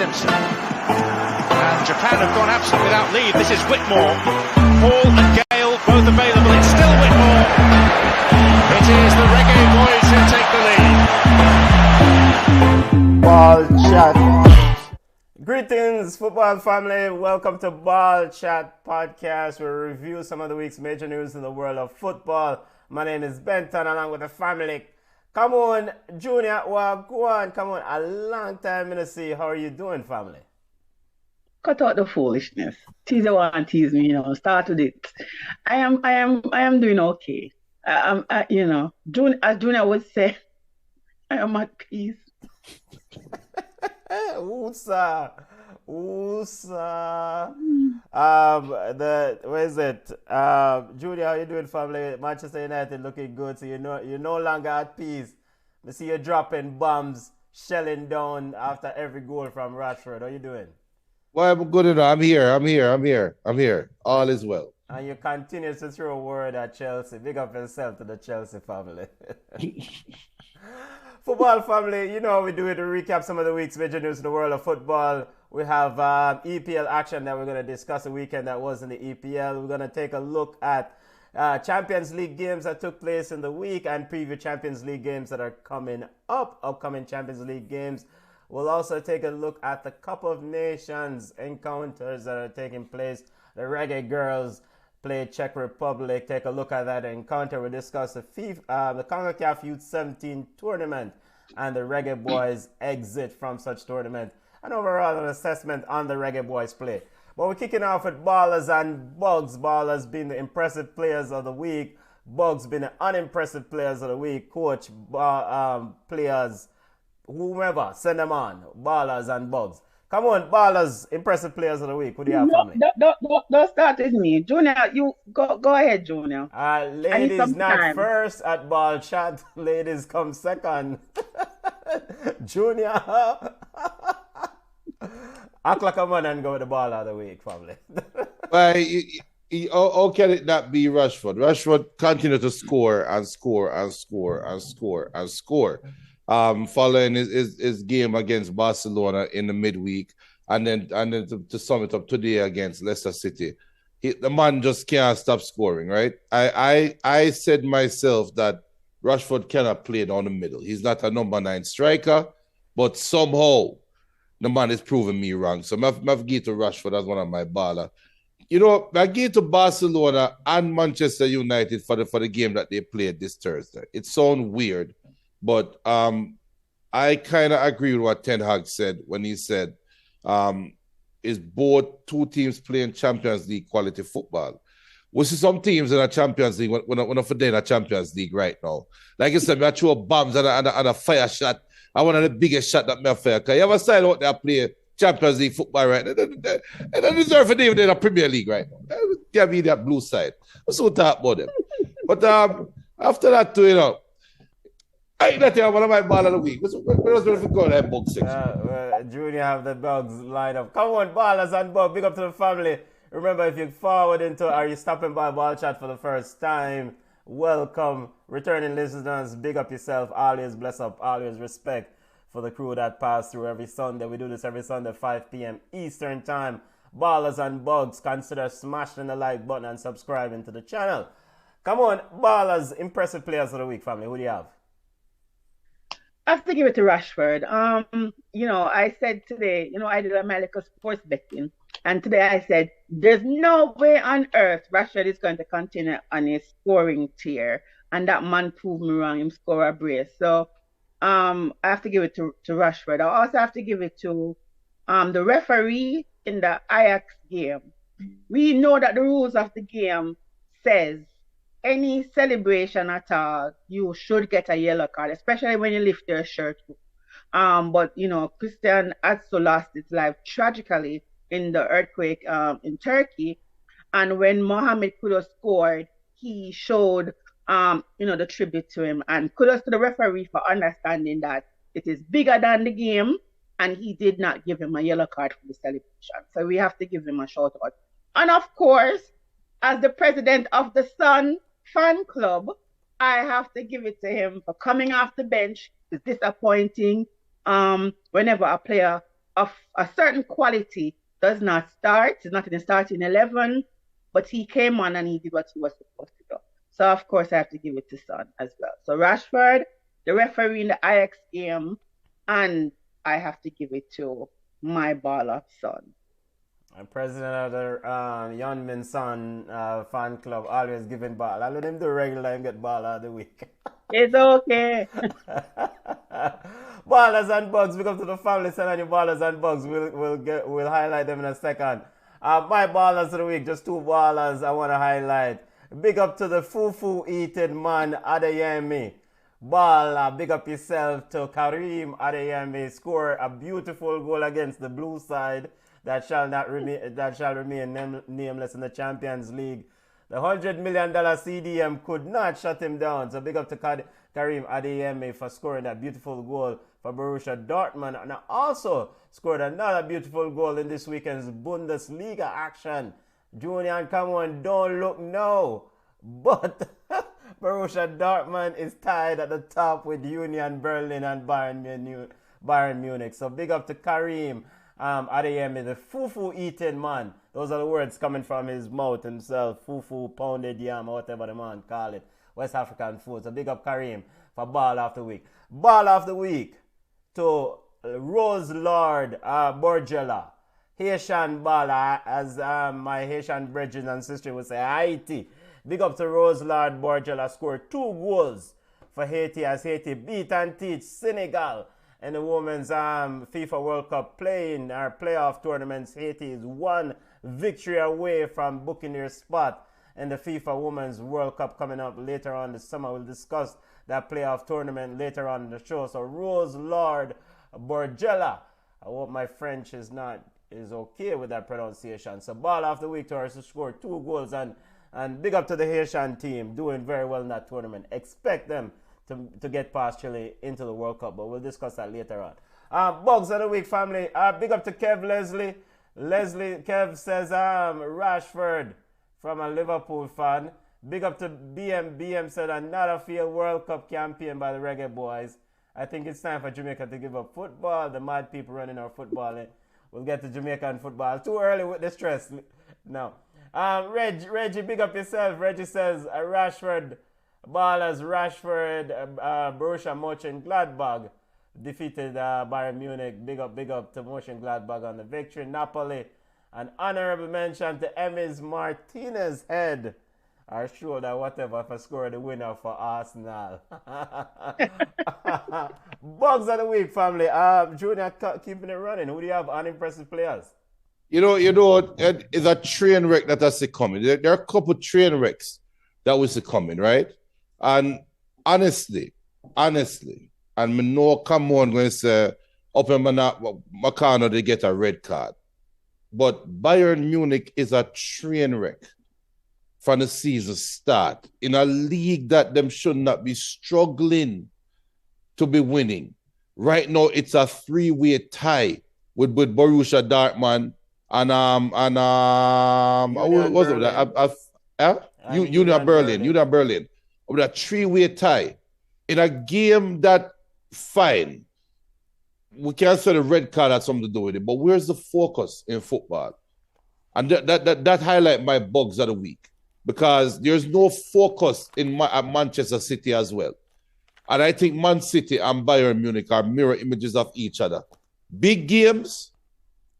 Stimson. And Japan have gone absolutely without lead. This is Whitmore. Hall and Gale both available. It's still Whitmore. It is the Reggaeboyz who take the lead. Ballchat. Greetings, football family. Welcome to Ballchat podcast, where we review some of the week's major news in the world of football. My name is Benton, along with the family. Come on, Junior. Well, go on. Come on. A long time to see. How are you doing, family? Cut out the foolishness. Tease the one, tease me. Start with it. I am doing okay. Junior would say, I am at peace. Where is it? Junior, how you doing, family? Manchester United looking good, so you're no longer at peace. I see you dropping bombs, shelling down after every goal from Rashford. How you doing? Well, I'm good enough. I'm here. All is well. And you continue to throw a word at Chelsea. Big up yourself to the Chelsea family. Football family, you know how we do it to recap some of the week's major news in the world of football. We have EPL action that we're going to discuss the weekend that was in the EPL. We're going to take a look at Champions League games that took place in the week and preview Champions League games that are coming up, upcoming Champions League games. We'll also take a look at the Cup of Nations encounters that are taking place. The Reggae Girls play Czech Republic. Take a look at that encounter. We'll discuss the CONCACAF U17 tournament and the Reggaeboyz exit from such tournament. And overall an assessment on the Reggaeboyz play. But we're kicking off with Ballers and Bugs. Ballers being the impressive players of the week. Bugs being the unimpressive players of the week. Coach, players, whomever, send them on. Ballers and Bugs. Come on, Ballers, impressive players of the week. Who do you have, family? Don't start with me. Junior, you go ahead, Junior. Ladies not first at Ballchat. Ladies come second. Junior. Act like a man and go with the baller of the week, family. Well, how can it not be Rashford? Rashford continued to score and score. Following his game against Barcelona in the midweek, and then to sum it up today against Leicester City, the man just can't stop scoring. Right? I said myself that Rashford cannot play down the middle. He's not a number 9 striker, but somehow the man is proving me wrong. So I've give to Rashford as one of my baller. I give to Barcelona and Manchester United for the game that they played this Thursday. It sounds weird. But I kind of agree with what Ten Hag said when he said is both two teams playing Champions League quality football. We see some teams in a Champions League when I'm in a Champions League right now. Like I said, I throw bombs and a fire shot. I one of the biggest shot that I fire. Because you ever side out there play Champions League football right now? They don't deserve to be in the Premier League right now. Give me that blue side. Let's so talk about them. But after that too, I think that's one of my ball of the week. Let's go to that Bugs section. Junior have the Bugs lined up. Come on, Ballers and Bugs. Big up to the family. Remember, if you forward into or you stopping by Ballchat for the first time, welcome. Returning listeners, big up yourself. Always bless up. Always respect for the crew that pass through every Sunday. We do this every Sunday, 5 p.m. Eastern time. Ballers and Bugs, consider smashing the like button and subscribing to the channel. Come on, Ballers, impressive players of the week, family. Who do you have? I have to give it to Rashford. I said today, I did a medical sports betting, and today I said there's no way on earth Rashford is going to continue on his scoring tier, and that man proved me wrong. Him score a brace, so I have to give it to Rashford. I also have to give it to the referee in the Ajax game. We know that the rules of the game says any celebration at all, you should get a yellow card, especially when you lift your shirt. But Christian Atsu lost his life tragically in the earthquake in Turkey, and when Mohamed Kudus scored, he showed the tribute to him, and kudos to the referee for understanding that it is bigger than the game, and he did not give him a yellow card for the celebration. So we have to give him a shout out. And of course, as the president of the Sun fan club, I have to give it to him for coming off the bench. It's disappointing whenever a player of a certain quality does not start. He's not in the starting 11, but he came on and he did what he was supposed to do. So, of course, I have to give it to Son as well. So, Rashford, the referee in the Ajax game, and I have to give it to my ball of Son. I'm president of the Yeonmin Son fan club, always giving ball. I let him do regular and get ball of the week. It's okay. Ballers and bugs, we come to the family, send on your ballers and bugs. We'll highlight them in a second. My ballers of the week, just two ballers I want to highlight. Big up to the fufu eating man, Adeyemi. Ball, big up yourself to Karim Adeyemi. Score a beautiful goal against the blue side that shall remain nameless in the Champions League. The $100 million CDM could not shut him down. So big up to Karim Adeyemi for scoring that beautiful goal for Borussia Dortmund. And also scored another beautiful goal in this weekend's Bundesliga action. Julian, come on, don't look now. But Borussia Dortmund is tied at the top with Union Berlin and Bayern Munich. So big up to Karim Adeyemi, the fufu eating man. Those are the words coming from his mouth himself. Fufu, pounded yam, or whatever the man call it. West African food. So big up Karim for Ball of the Week. Ball of the Week to Rose Lord Borgella. Haitian baller, as my Haitian brethren and sisters would say, Haiti. Big up to Rose Lord Borgella. Scored 2 goals for Haiti as Haiti beat and teach Senegal in the Women's FIFA World Cup playing our playoff tournaments. Haiti is 1 victory away from booking their spot in the FIFA Women's World Cup coming up later on this summer. We'll discuss that playoff tournament later on in the show. So Rose Lord Borgella. I hope my French is okay with that pronunciation. So ball of the week to her to score 2 goals and big up to the Haitian team doing very well in that tournament. Expect them to get past Chile into the World Cup, but we'll discuss that later on. Bugs of the week, family. Big up to Kev Leslie. Kev says Rashford from a Liverpool fan. Big up to BM. BM said another field World Cup campaign by the Reggaeboyz. I think it's time for Jamaica to give up football. The mad people running our football. We'll get to Jamaican football. Too early with the stress. No. Reggie, big up yourself. Reggie says Rashford. Ballers Rashford, Borussia Mönchengladbach defeated Bayern Munich. Big up to Mönchengladbach on the victory. Napoli, an honorable mention to Emis Martinez head or shoulder, whatever, for scoring the winner for Arsenal. Bugs of the week, family. Junior, keeping it running. Who do you have unimpressive players? You know, it's a train wreck that I see coming. There are a couple train wrecks that we see coming, right? And honestly, and me know, come on, going to say, up in Macano, they get a red card. But Bayern Munich is a train wreck from the season start in a league that them should not be struggling to be winning. Right now, it's a 3-way tie with Borussia Dortmund and Union Berlin. With a 3-way tie in a game that fine. We can't say the red card had something to do with it, but where's the focus in football? And that highlight my bugs of the week because there's no focus at Manchester City as well. And I think Man City and Bayern Munich are mirror images of each other. Big games,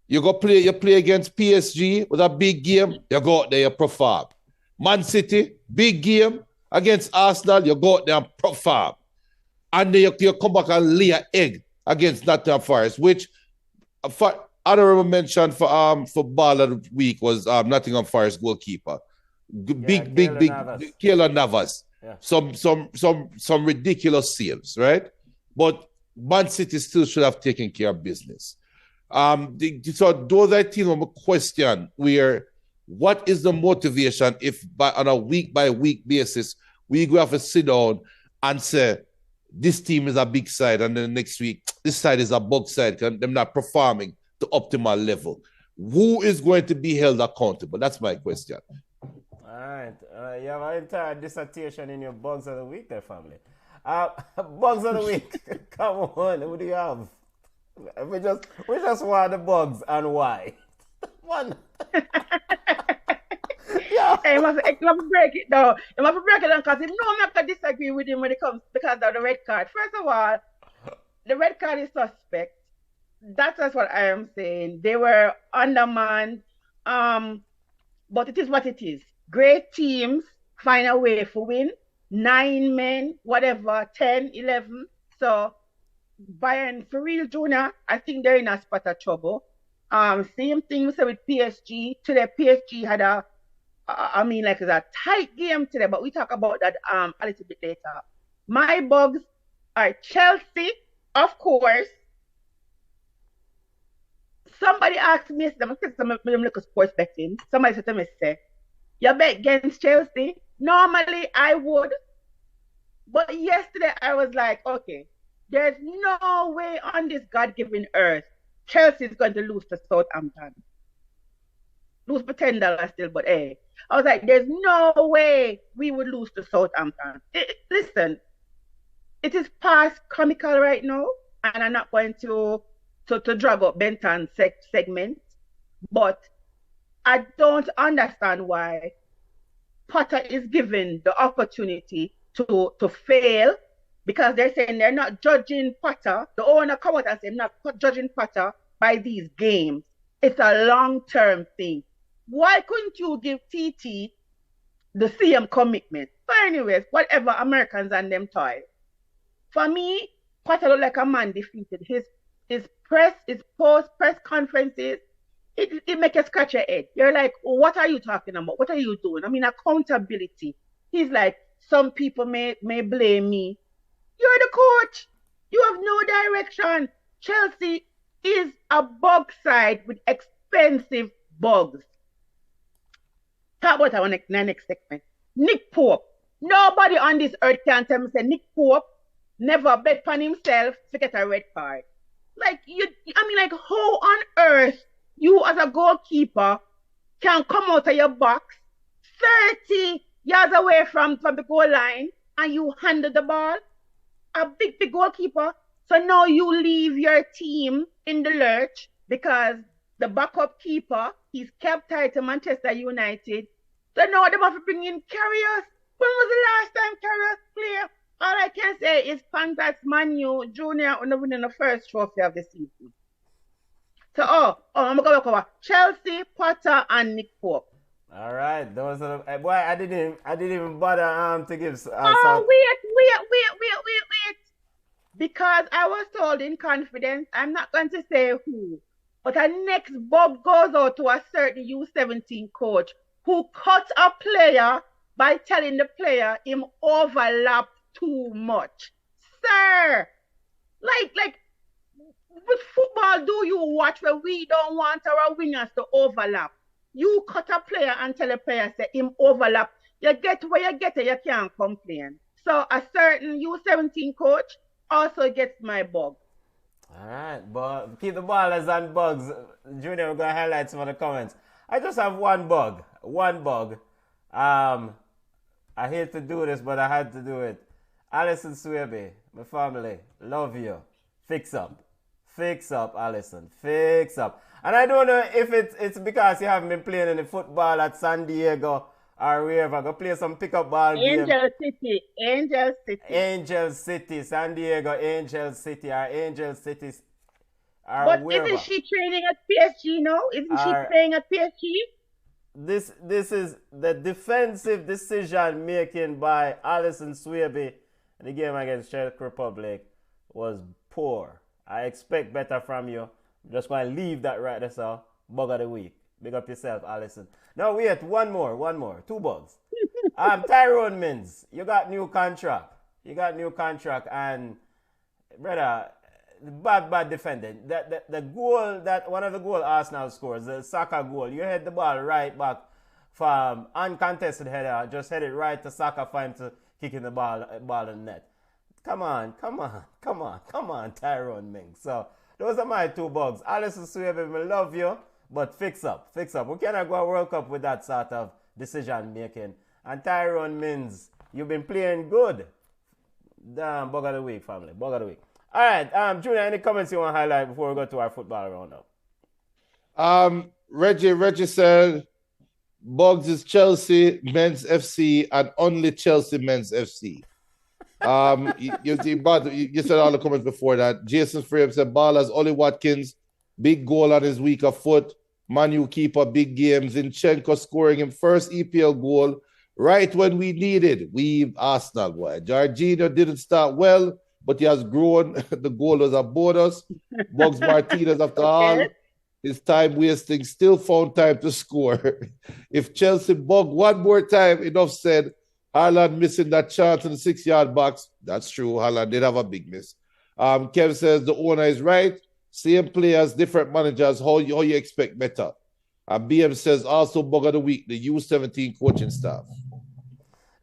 you play against PSG with a big game, you go out there, you perform. Man City, big game against Arsenal, you go out there and perform. And then you come back and lay an egg against Nottingham Forest, which for honorable mention for Ball of the Week was Nottingham Forest goalkeeper. Big Keylor Navas. Yeah. Some ridiculous saves, right? But Man City still should have taken care of business. So those I think I'm a question where what is the motivation if on a week-by-week basis we go have to sit down and say this team is a big side and then the next week this side is a bug side because they're not performing to optimal level. Who is going to be held accountable? That's my question. All right. You have an entire dissertation in your bugs of the week there, family. Bugs of the week. Come on. Who do you have? We just want the bugs and why. One. Yeah. Hey, he must break it down. He must break it down because he know I'm not going to disagree with him when it comes because of the red card. First of all, the red card is suspect. That's just what I am saying. They were undermanned. But it is what it is. Great teams find a way to win. 9 men, whatever, 10, 11. So Bayern, for real, Junior, I think they're in a spot of trouble. Same thing we said with PSG. Today, PSG had it's a tight game today, but we talk about that a little bit later. My bugs are Chelsea, of course. Somebody asked me, I'm look at sports betting. Somebody said to me, say, you bet against Chelsea? Normally I would. But yesterday I was like, okay, there's no way on this God-given earth Chelsea is going to lose to Southampton. Lose for $10 still, but hey. I was like, there's no way we would lose to Southampton. Listen, it is past comical right now, and I'm not going to drag up Benton's segment, but I don't understand why Potter is given the opportunity to fail, because they're saying they're not judging Potter. The owner come out and say, I'm not judging Potter by these games. It's a long-term thing. Why couldn't you give TT the same commitment? So anyways, whatever, Americans and them toys. For me, Potter looked like a man defeated. His post-press conferences, it make you scratch your head. You're like, what are you talking about? What are you doing? I mean, accountability. He's like, some people may blame me. You're the coach. You have no direction. Chelsea is a bug side with expensive bugs. Talk about our next segment. Nick Pope. Nobody on this earth can tell me say Nick Pope never bet on himself to get a red card. Like how on earth you as a goalkeeper can come out of your box 30 yards away from the goal line and you handle the ball? A big goalkeeper. So now you leave your team in the lurch because the backup keeper, he's kept tied to Manchester United. So now they have to bring in Carriers. When was the last time Carriers played? All I can say is congrats Manu Junior on winning the first trophy of the season. So I'm gonna go over Chelsea, Potter, and Nick Pope. All right, those are the, boy. I didn't even bother to give. Wait. Because I was told in confidence, I'm not going to say who, but our next Bob goes out to a certain U17 coach who cut a player by telling the player him overlap too much. Sir, like with football do you watch where we don't want our wingers to overlap? You cut a player and tell a player say him overlap. You get where you get it, you can't complain. So a certain U17 coach also gets my bug. All right, but keep the ballers and bugs. Junior, we're going to highlight some of the comments. I just have one bug. I hate to do this, but I had to do it. Alison Swaby, my family, love you. Fix up, Alison. Fix up. And I don't know if it's because you haven't been playing any football at San Diego or wherever. Go play some pickup ball game. Angel City, San Diego, Angel City, or Angel City. But wherever. Isn't she training at PSG now? Isn't she playing at PSG? This is the defensive decision making by Alison Swaby in the game against Czech Republic was poor. I expect better from you. I'm just going to leave that right there, so bug of the week. Big up yourself, Alison. Now wait, one more. 2 bugs. Tyrone Mings, you got new contract. And brother, bad defending. The goal that one of the goal Arsenal scores, the Saka goal, you hit the ball right back from uncontested header, just head it right to Saka for him to kick in the ball in the net. Come on, Tyrone Mings. So those are my 2 bugs. Alison Swaby, we love you, but fix up. We cannot go World Cup with that sort of decision making. And Tyrone Mings, you've been playing good. Damn, bug of the week, family. Bug of the week. All right, Junior, any comments you want to highlight before we go to our football roundup? Reggie said Bugs is Chelsea men's FC and only Chelsea men's FC. You said all the comments before that. Jason Frame said Ballers, Ollie Watkins, big goal on his weaker foot. Manu keeper, big game. Zinchenko scoring him first EPL goal right when we needed. We Arsenal, boy. Jorginho didn't start well, but he has grown. The goal was aboard us. Bugs Martinez, after all his time wasting, still found time to score. If Chelsea bug one more time, enough said. Haaland missing that chance in the 6-yard box. That's true. Haaland did have a big miss. Kev says the owner is right. Same players, different managers. How you expect better? BM says also bug of the week, the U17 coaching staff.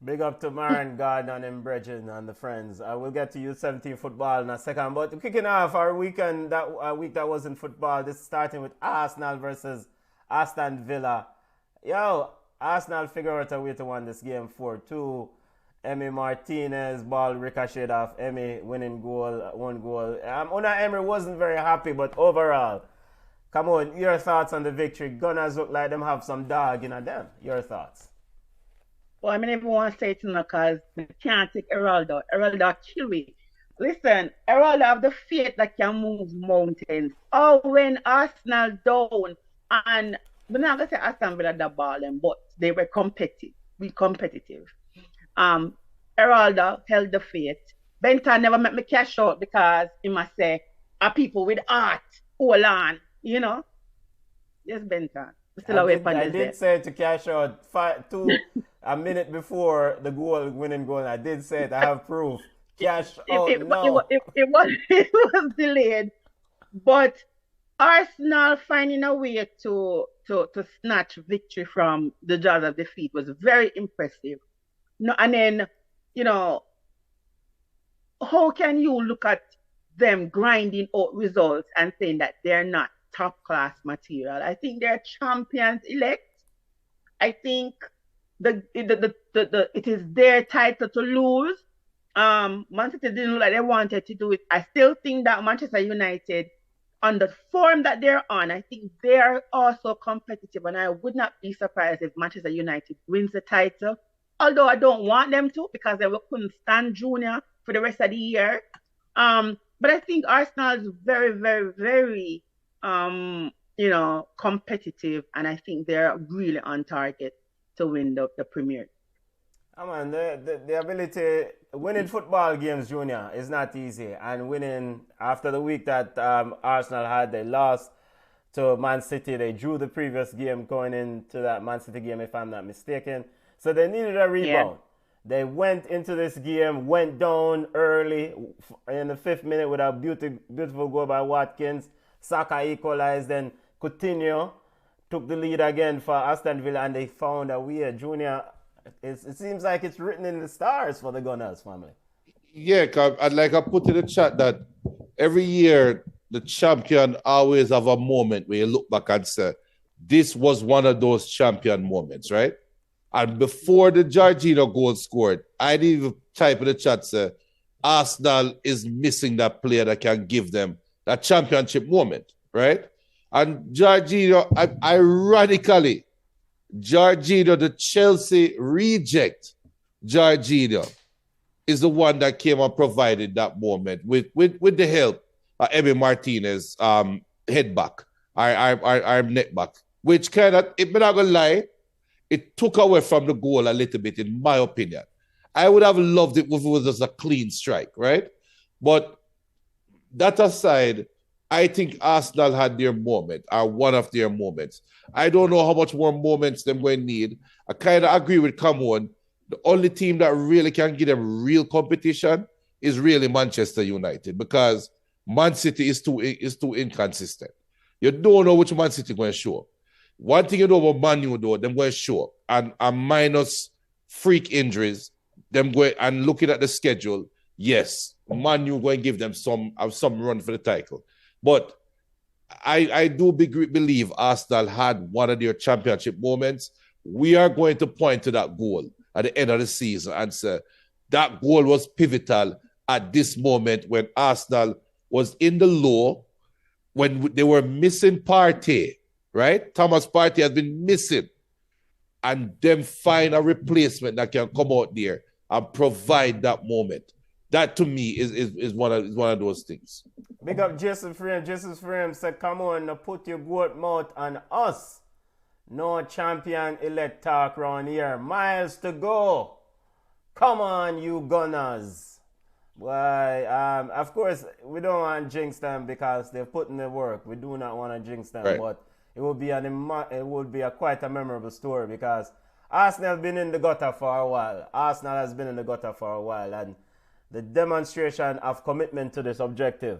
Big up to Maran Gardner and Bridget and the friends. We'll get to U17 football in a second. But kicking off our weekend, that week that was in football, this is starting with Arsenal versus Aston Villa. Yo, Arsenal figure out a way to win this game 4-2. Emi Martinez ball ricocheted off Emi, winning goal, 1 goal. Unai Emery wasn't very happy, but overall, come on, your thoughts on the victory? Gunners look like them have some dog in them. Your thoughts? Well, I mean, everyone say it because we can't take Heraldo. Heraldo kill me. Listen, Heraldo have the faith that can move mountains. Oh, when Arsenal down, and we're not going to say Aston Villa the ball, but they were competitive. Heraldo held the faith. Benton never met me cash out because he must say, are people with heart, hold on, you know? Yes, Benton. I did say to cash out a minute before the winning goal. I did say it. I have proof. Cash out. It was delayed, but Arsenal finding a way to snatch victory from the jaws of defeat was very impressive. No, and then how can you look at them grinding out results and saying that they're not top class material? I think they're champions elect. I think it is their title to lose. Man City didn't look like they wanted to do it. I still think that Manchester United, on the form that they're on, I think they're also competitive, and I would not be surprised if Manchester United wins the title. Although I don't want them to, because they couldn't stand Junior for the rest of the year. But I think Arsenal is very, very, very competitive, and I think they're really on target to win the Premier. The ability, winning football games, Junior, is not easy. And winning after the week that Arsenal had, they lost to Man City. They drew the previous game going into that Man City game, if I'm not mistaken. So they needed a rebound. Yeah. They went into this game, went down early in the 5th minute with a beautiful goal by Watkins. Saka equalized, then Coutinho took the lead again for Aston Villa, and they found a way. Junior, it seems like it's written in the stars for the Gunners family. Yeah, I put in the chat that every year the champion always have a moment where you look back and say, this was one of those champion moments, right? And before the Jorginho goal scored, I didn't even type in the chat, say, Arsenal is missing that player that can give them that championship moment, right? And Jorginho, ironically, Jorginho, the Chelsea reject, Jorginho is the one that came and provided that moment with the help of Emi Martinez head back, our net back, which kind of, if I'm not going to lie, it took away from the goal a little bit, in my opinion. I would have loved it if it was just a clean strike, right? But that aside, I think Arsenal had their moment, or one of their moments. I don't know how much more moments them going to need. I kind of agree with Cameron. The only team that really can give them real competition is really Manchester United, because Man City is too inconsistent. You don't know which Man City going to show up. One thing you know about Man U, though, them going to show up, and minus freak injuries, them going and looking at the schedule, yes, Man U going to give them some run for the title. But I do believe Arsenal had one of their championship moments. We are going to point to that goal at the end of the season and say that goal was pivotal at this moment when Arsenal was in the low, when they were missing Partey, right? Thomas Partey has been missing. And then find a replacement that can come out there and provide that moment. That to me is one of those things. Big up Jason Frame. Jason Frame said, come on, now put your goat mouth on us. No champion elect talk round here. Miles to go. Come on, you Gunners. Why? Of course, we don't want to jinx them because they've put in the work. We do not want to jinx them, right. But it would be quite a memorable story because Arsenal has been in the gutter for a while. Arsenal has been in the gutter for a while, and the demonstration of commitment to this objective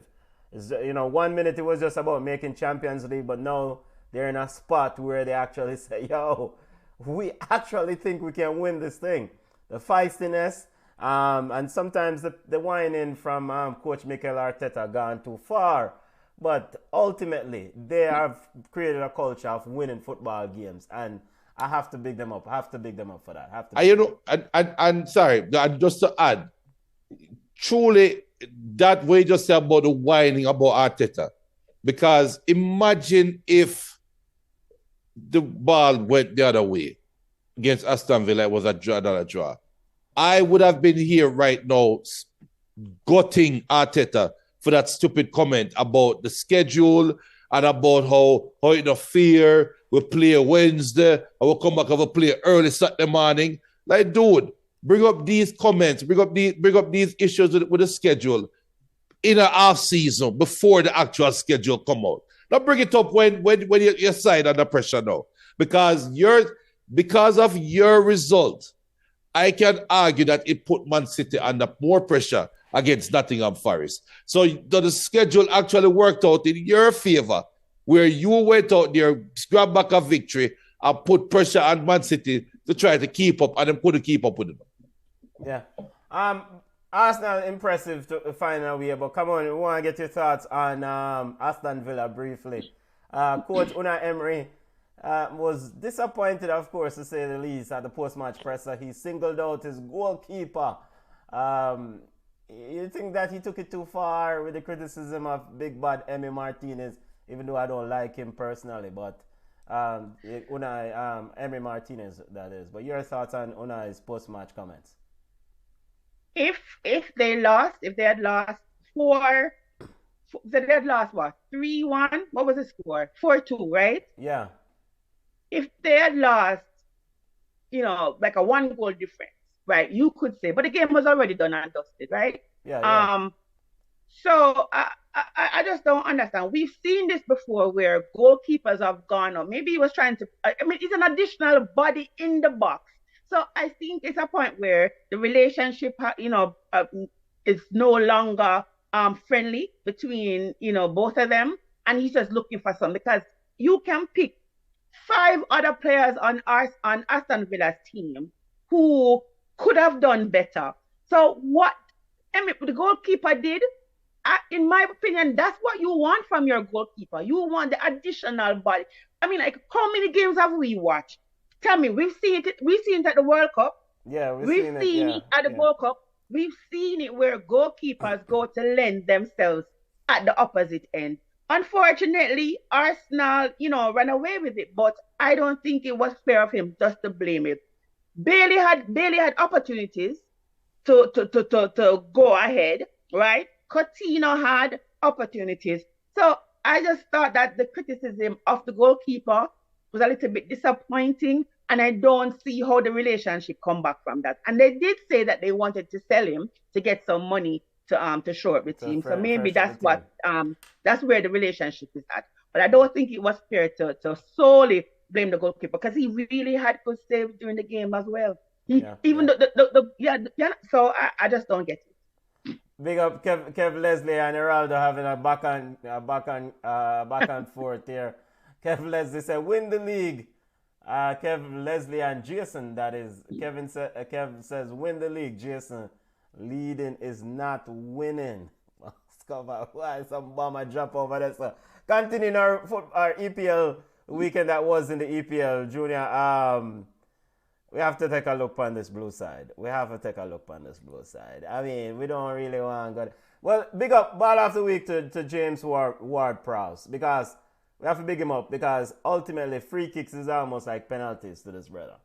is, 1 minute it was just about making Champions League, but now they're in a spot where they actually say, yo, we actually think we can win this thing. The feistiness, and sometimes the whining from Coach Mikel Arteta gone too far. But ultimately, they have created a culture of winning football games, and I have to big them up. I have to big them up for that. And sorry, just to add, truly, that way just say about the whining about Arteta, because imagine if the ball went the other way against Aston Villa, it was another draw. I would have been here right now gutting Arteta for that stupid comment about the schedule and about how it interfere. We play Wednesday and we'll come back and we'll play early Saturday morning. Like, dude, bring up these comments, bring up these issues with the schedule in an off season before the actual schedule come out. Now bring it up when you're side under pressure now. Because of your result, I can argue that it put Man City under more pressure against Nottingham Forest. So the schedule actually worked out in your favor, where you went out there, grabbed back a victory, and put pressure on Man City to try to keep up, and them couldn't keep up with them. Yeah. Arsenal impressive to find a way, but come on, we want to get your thoughts on Aston Villa briefly. Coach Unai Emery was disappointed, of course, to say the least, at the post-match presser. He singled out his goalkeeper. You think that he took it too far with the criticism of Big Bad Emi Martinez, even though I don't like him personally, but Emi Martinez, that is. But your thoughts on Unai's post-match comments? If they had lost what? 3-1? What was the score? 4-2, right? Yeah. If they had lost, like a 1-goal difference, right? You could say, but the game was already done and dusted, right? Yeah. So I just don't understand. We've seen this before where goalkeepers have gone up. Maybe he was trying to, it's an additional body in the box. So I think it's a point where the relationship, is no longer friendly between, both of them. And he's just looking for some, because you can pick 5 other players on Aston Villa's team who could have done better. So what the goalkeeper did, in my opinion, that's what you want from your goalkeeper. You want the additional body. Like, how many games have we watched? Tell me, we've seen it at the World Cup. Yeah, we've seen it at the World Cup. We've seen it where goalkeepers go to lend themselves at the opposite end. Unfortunately, Arsenal, ran away with it, but I don't think it was fair of him just to blame it. Bailey had opportunities to go ahead, right? Coutinho had opportunities. So I just thought that the criticism of the goalkeeper was a little bit disappointing, and I don't see how the relationship come back from that. And they did say that they wanted to sell him to get some money to shore up the team. So maybe that's what that's where the relationship is at. But I don't think it was fair to solely blame the goalkeeper, because he really had good saves during the game as well. So I just don't get it. Big up Kev Leslie and Geraldo having a back and forth here. Kev Leslie said, win the league. Kev Leslie and Jason, that is. Kev says, win the league, Jason. Leading is not winning. Why some bomber jump over there? So continuing our EPL weekend that was in the EPL, Junior. We have to take a look on this blue side. We have to take a look on this blue side. I mean, we don't really want to go. Well, big up ball of the week to James Ward Prowse, because we have to big him up, because ultimately free kicks is almost like penalties to this brother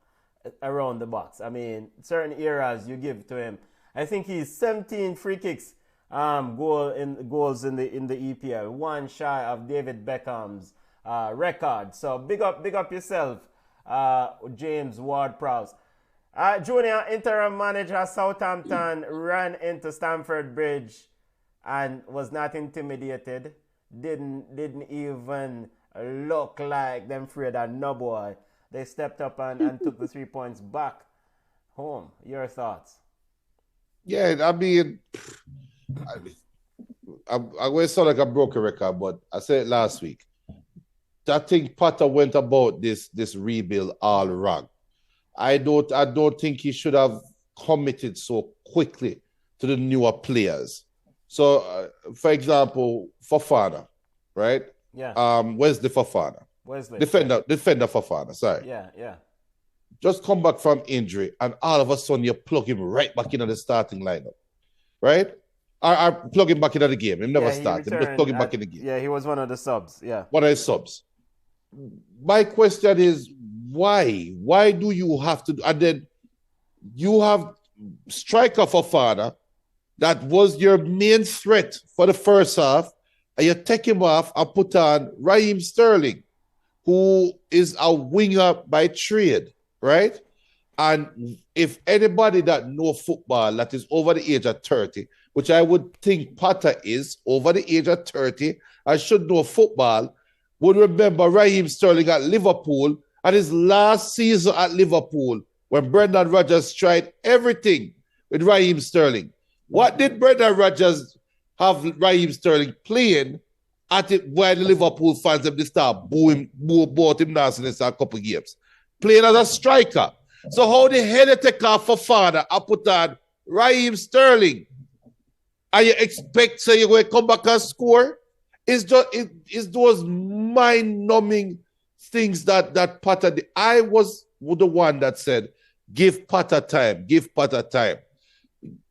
around the box. I mean, certain eras you give to him. I think he's 17 free kicks goals in the EPL, one shy of David Beckham's record. So big up yourself, James Ward-Prowse. Junior interim manager Southampton ran into Stamford Bridge and was not intimidated. Didn't even look like them afraid of no boy. They stepped up and took the 3 points back home. Your thoughts? Yeah, I mean, I'm going to sound like a broken record, but I said it last week. I think Potter went about this rebuild all wrong. I don't think he should have committed so quickly to the newer players. So, for example, Fofana, right? Yeah. Wesley Fofana. Defender Fofana, sorry. Yeah. Just come back from injury, and all of a sudden you plug him right back into the starting lineup, right? I plug him back into the game. He never started. Just plug him back in the game. Yeah, he was one of the subs. Yeah. One of the subs. My question is, why? Why do you have to? And then you have striker Fofana that was your main threat for the first half, and you take him off and put on Raheem Sterling, who is a winger by trade, right? And if anybody that know football that is over the age of 30, which I would think Potter is over the age of 30 and should know football, would remember Raheem Sterling at Liverpool and his last season at Liverpool when Brendan Rodgers tried everything with Raheem Sterling. What did Brendan Rodgers have Raheem Sterling playing at it while the Liverpool fans them they start bought him now in a couple of games? Playing as a striker. So how the hell they take off Fofana and put on Raheem Sterling? And you expect so you're going to come back and score? It's those mind-numbing things that Potter did. I was the one that said, give Potter time.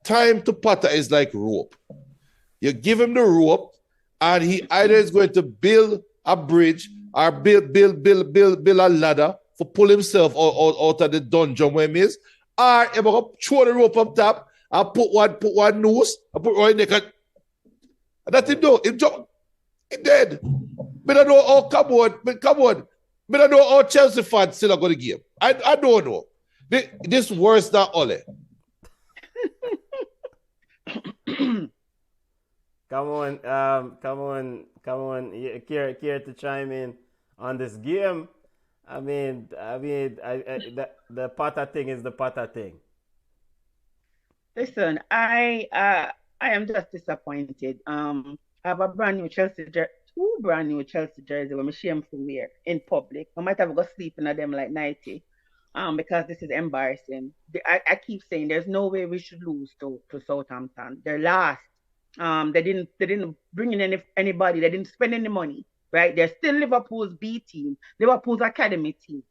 Time to Potter is like rope. You give him the rope, and he either is going to build a bridge or build a ladder for pull himself out of the dungeon where he is, or he's going to throw the rope up top and put one noose and put one neck. And that's him do. Him jump. He dead. But I know how come on. But I know how Chelsea fans still are going to give. I don't know. This worse than Ole. Come on. Care to chime in on this game? I mean, the Potter thing is the Potter thing. Listen, I am just disappointed. I have a brand new Chelsea jersey, two brand new Chelsea jerseys I'm shameful wear in public. I might have to go sleep in them like 90. Because this is embarrassing. I keep saying there's no way we should lose to Southampton. They're last. They didn't bring in anybody. They didn't spend any money, right? They're still Liverpool's B team, Liverpool's academy team.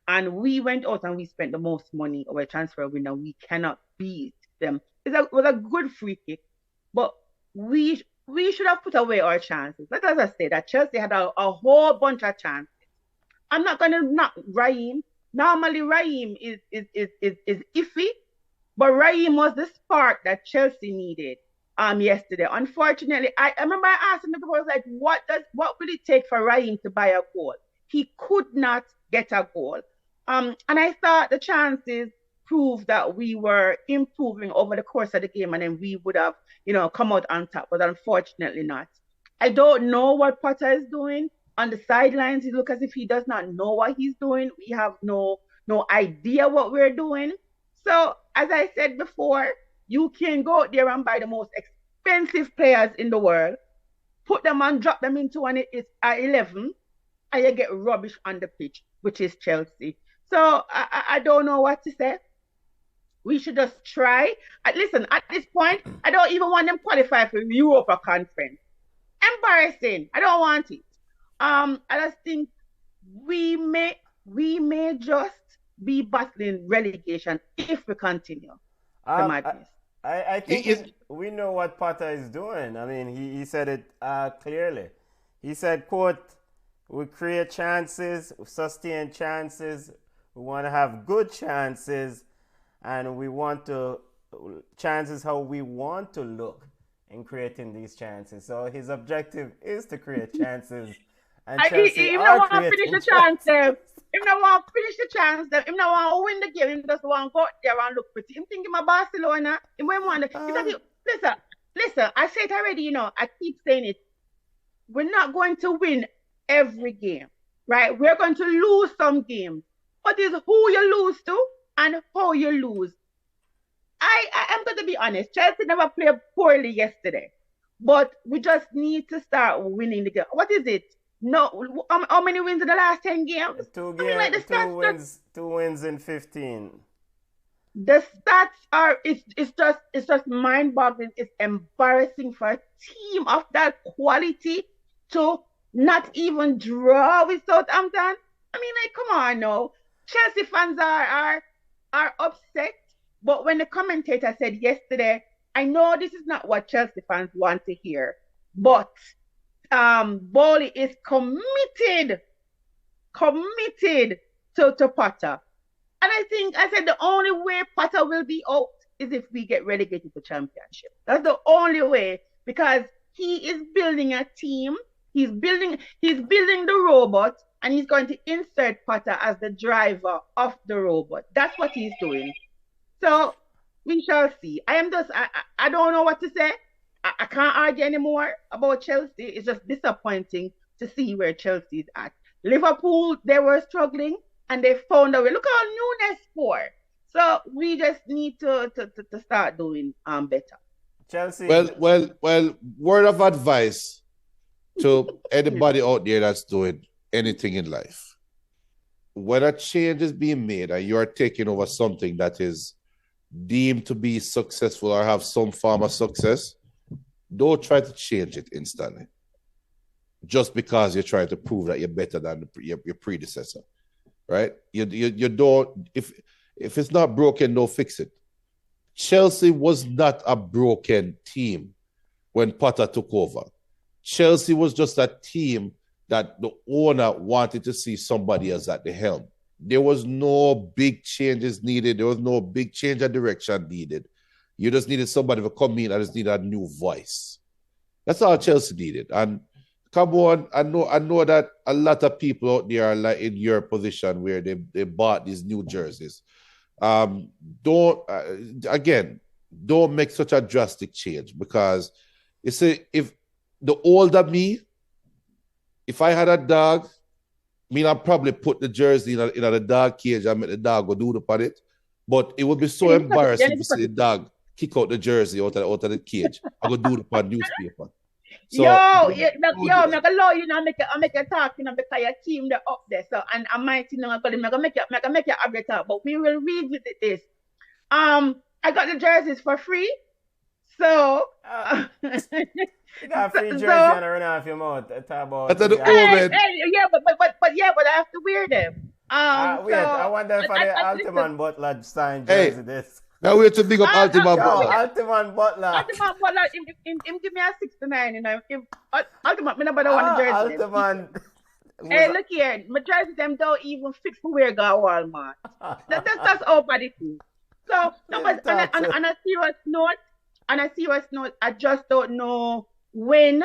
And we went out and we spent the most money of a transfer window. We cannot beat them. It was a good free kick, but we should have put away our chances. Let us say that Chelsea had a whole bunch of chances. I'm not going to knock Raheem. Normally, Raheem is iffy, but Raheem was the spark that Chelsea needed yesterday. Unfortunately, I remember I asked him, I was like, what will it take for Raheem to buy a goal? He could not get a goal. And I thought the chances proved that we were improving over the course of the game, and then we would have, come out on top, but unfortunately not. I don't know what Potter is doing. On the sidelines, he looks as if he does not know what he's doing. We have no idea what we're doing. So, as I said before, you can go out there and buy the most expensive players in the world, put them and drop them into an 11, and you get rubbish on the pitch, which is Chelsea. So, I don't know what to say. We should just try. Listen, at this point, I don't even want them qualify for Europa Conference. Embarrassing. I don't want it. I just think we may just be battling relegation if we continue the Um, I, madness. I think He is we know what Potter is doing. I mean, he said it clearly. He said, quote, we create chances, sustain chances, we want to have good chances, and we want to, chances how we want to look in creating these chances. So his objective is to create chances, and Chelsea Him not are want to finish creating the chance chances. them. Him not want to finish the chance them. Him not want to win the game. Him just want to go out there and look pretty. Him thinking about Barcelona. Him want to. Listen, listen. I said it already. You know, I keep saying it. We're not going to win every game, right? We're going to lose some games. But it's who you lose to and how you lose. I am going to be honest. Chelsea never played poorly yesterday, but we just need to start winning the game. What is it? No, how many wins in the last 10 games? I mean, like the stats just, Two wins in 15. the stats are it's just mind-boggling. It's embarrassing for a team of that quality to not even draw with Southampton. I mean, like, come on, no. Chelsea fans are upset, but when the commentator said yesterday, I know this is not what Chelsea fans want to hear, but Bowley is committed to Potter. And I said the only way Potter will be out is if we get relegated to championship. That's the only way because he is building a team. He's building the robot and he's going to insert Potter as the driver of the robot. That's what he's doing. So we shall see. I don't know what to say. I can't argue anymore about Chelsea. It's just disappointing to see where Chelsea is at. Liverpool, they were struggling and they found a way. Look how Nunes scored. So we just need to start doing better. Chelsea. well. Word of advice to anybody out there that's doing anything in life: when a change is being made and you are taking over something that is deemed to be successful or have some form of success, don't try to change it instantly just because you're trying to prove that you're better than your predecessor, right? You don't, if it's not broken, don't fix it. Chelsea was not a broken team when Potter took over. Chelsea was just a team that the owner wanted to see somebody else at the helm. There was no big changes needed. There was no big change of direction needed. You just needed somebody to come in and just needed a new voice. That's all Chelsea needed. And come on, I know that a lot of people out there are like in your position where they bought these new jerseys. Don't make such a drastic change because you see, if the older me, if I had a dog, I'd probably put the jersey in a dog cage and make the dog go do the it. But it would be so embarrassing to see the dog kick out the jersey out of the cage. I go do the on newspaper. So, I'm gonna allow you now. I make a talk, because your team they're up there. So and I might, I'm gonna make you have the talk. But we will revisit this. I got the jerseys for free. So you got a free jersey and a run off your mouth. But I have to wear them. I wonder if the Altman Butler signed jersey this. Now we have to big up Altman Butler. Altman Butler. Him give me a 69, Altman, me nobody want the jersey. Altman. Hey, look here, my jerseys them don't even fit for where go Walmart. That's all body too. So on a serious note, I just don't know when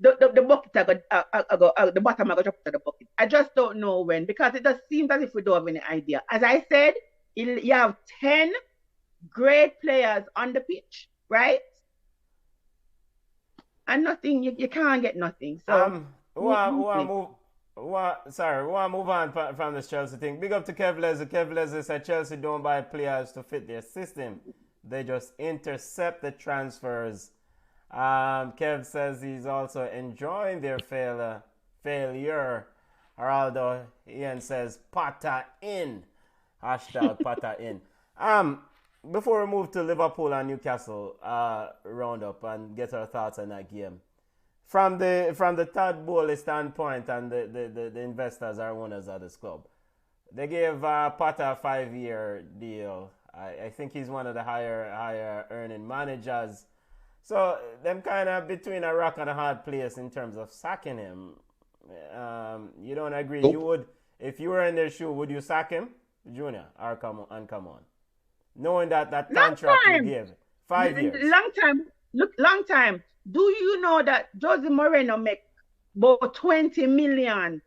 the bucket the bottom I go drop to the bucket. I just don't know when because it just seems as if we don't have any idea. As I said, you have 10 great players on the pitch, right? And nothing, you can't get nothing. So we want to move on from this Chelsea thing. Big up to Kev Leslie. Kev Leslie said Chelsea don't buy players to fit their system. They just intercept the transfers. Kev says he's also enjoying their failure. Geraldo Ian says Potter in. Hashtag Potter in. Before we move to Liverpool and Newcastle roundup and get our thoughts on that game. From the Todd Bowley standpoint and the investors are owners of this club, They gave Potter a 5-year deal. I think he's one of the higher earning managers. So them kind of between a rock and a hard place in terms of sacking him. You don't agree? Nope. You would, if you were in their shoe, would you sack him, Junior, or come on, knowing that contract you gave 5 years, long time. Look, long time. Do you know that Jose Moreno make about 20 million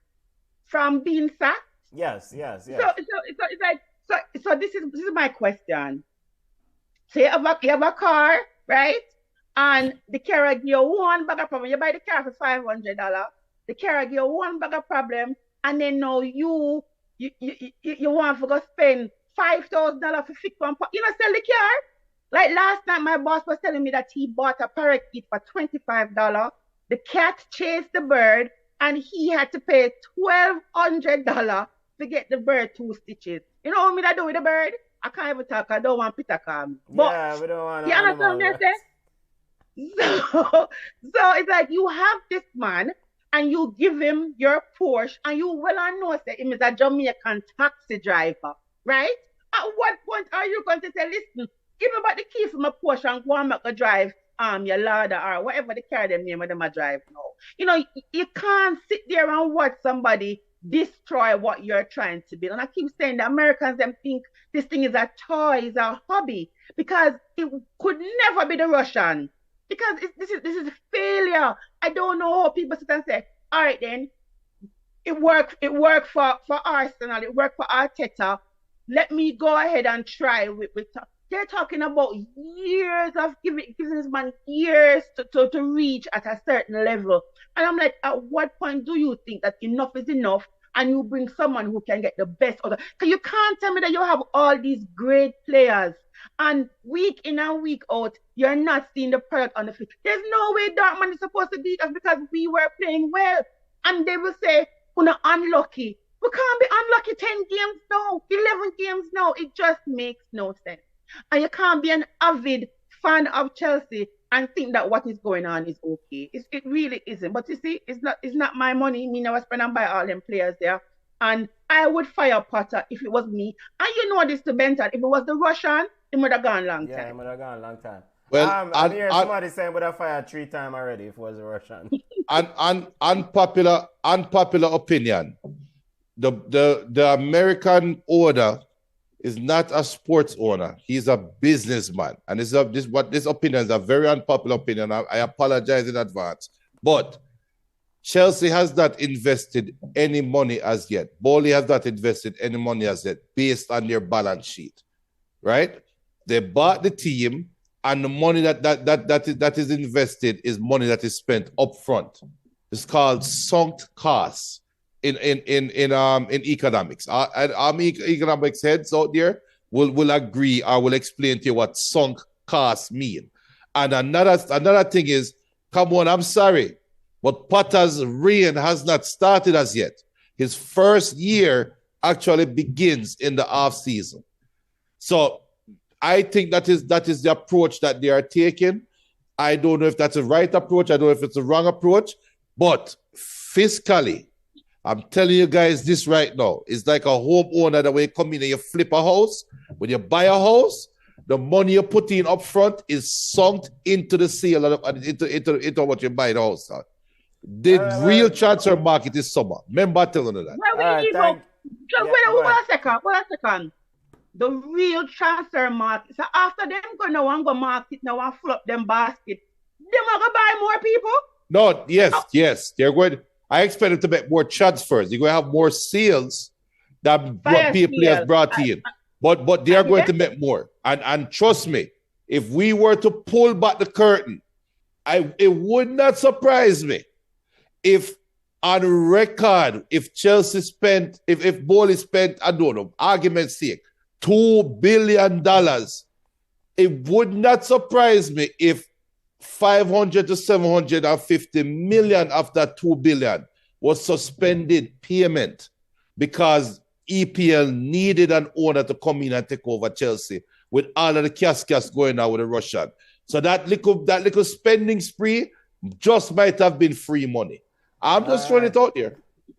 from being sacked? Yes. So it's like so this is my question. So you have a car, right? And the car give you one bag of problem. You buy the car for $500. The car give you one bag of problem, and then now you want to go spend $5,000 for fix one. You know, sell the car. Like last night, my boss was telling me that he bought a parakeet for $25. The cat chased the bird, and he had to pay $1,200 to get the bird 2 stitches. You know what I do with the bird? I can't even talk. I don't want Peter come. But yeah, we don't want. you understand what I say? So it's like you have this man and you give him your Porsche and you well know that him is a Jamaican taxi driver, right? At what point are you going to say, listen, give me back the key for my Porsche and go and make a drive your Lada or whatever they carry them name of them a drive now. You know, you can't sit there and watch somebody destroy what you're trying to build. And I keep saying the Americans them think this thing is a toy, is a hobby, because it could never be the Russian. Because this is failure. I don't know how people sit and say, all right then, it worked for Arsenal, it worked for Arteta. Let me go ahead and try with they're talking about years of giving this man years to reach at a certain level. And I'm like, at what point do you think that enough is enough and you bring someone who can get the best of it? Because you can't tell me that you have all these great players and week in and week out, you're not seeing the product on the field. There's no way Dortmund is supposed to beat us because we were playing well. And they will say, we're not unlucky. We can't be unlucky 10 games now, 11 games now. It just makes no sense. And you can't be an avid fan of Chelsea and think that what is going on is okay. It really isn't. But you see, it's not my money. Me never spend and buy all them players there. And I would fire Potter if it was me. And you know this to Benton. If it was the Russian, it would have gone long time. Yeah, it would have gone a long time. Well, I hear somebody saying would have fired 3 times already if it was a Russian. Unpopular opinion. The American owner is not a sports owner. He's a businessman. And this opinion is a very unpopular opinion. I apologize in advance. But Chelsea has not invested any money as yet. Bowley has not invested any money as yet based on their balance sheet. Right? They bought the team, and the money that is invested is money that is spent up front. It's called sunk costs in economics. Economics heads out there will agree or will explain to you what sunk costs mean. And another thing is, come on, I'm sorry, but Potter's reign has not started as yet. His first year actually begins in the off season. So I think that is the approach that they are taking. I don't know if that's a right approach. I don't know if it's a wrong approach. But fiscally, I'm telling you guys this right now. It's like a homeowner that when you come in and you flip a house. When you buy a house, the money you put in up front is sunk into the sale, into what you buy the house on. The real transfer market is summer. Remember telling you that. Wait a second. The real transfer market. So after them go now and go market now and fill up them basket, them are gonna buy more people? No, yes. They're going. I expect them to make more transfers. You're going to have more sales that players brought in. But they are going to make more. And trust me, if we were to pull back the curtain, it would not surprise me if on record, if Chelsea spent, if Bowley spent, I don't know, argument's sake, $2 billion, it would not surprise me if 500 to 750 million of that 2 billion was suspended payment because EPL needed an owner to come in and take over Chelsea with all of the cascas going on with the Russian. So that little spending spree just might have been free money. I'm just throwing it out there.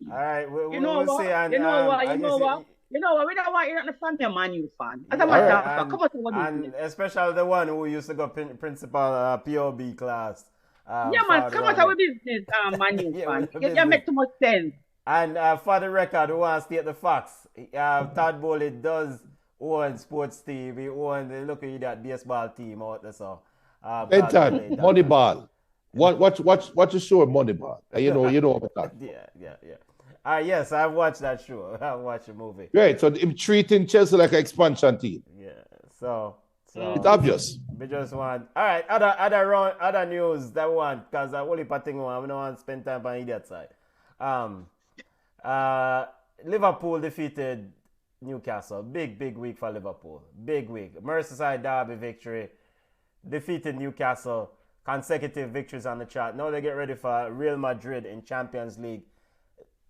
All right, we'll see. And, you know what? You know what? We don't want you not from your Man U fan. As a Yeah, matter of and, fact, come on to what and business. especially the one who used to go principal POB class. Yeah, man, Forward come on to our rounded. business, Man U Yeah, fan. with the You business. make too much sense. And for the record, who wants to state the facts? Todd Bowley does own sports team. He owns the look at that baseball team out there. So, called Benton, LA Dodgers. Moneyball. Watch the show Moneyball. You know what I'm talking about. Yeah. Yes, I've watched that show. I've watched the movie. Right, so him treating Chelsea like an expansion team. Yeah. So It's obvious. we just want. All right. Other news that we want because only thing we don't want to spend time on idiot side. Liverpool defeated Newcastle. Big week for Liverpool. Big week. Merseyside derby victory. Defeated Newcastle. Consecutive victories on the chart. Now they get ready for Real Madrid in Champions League.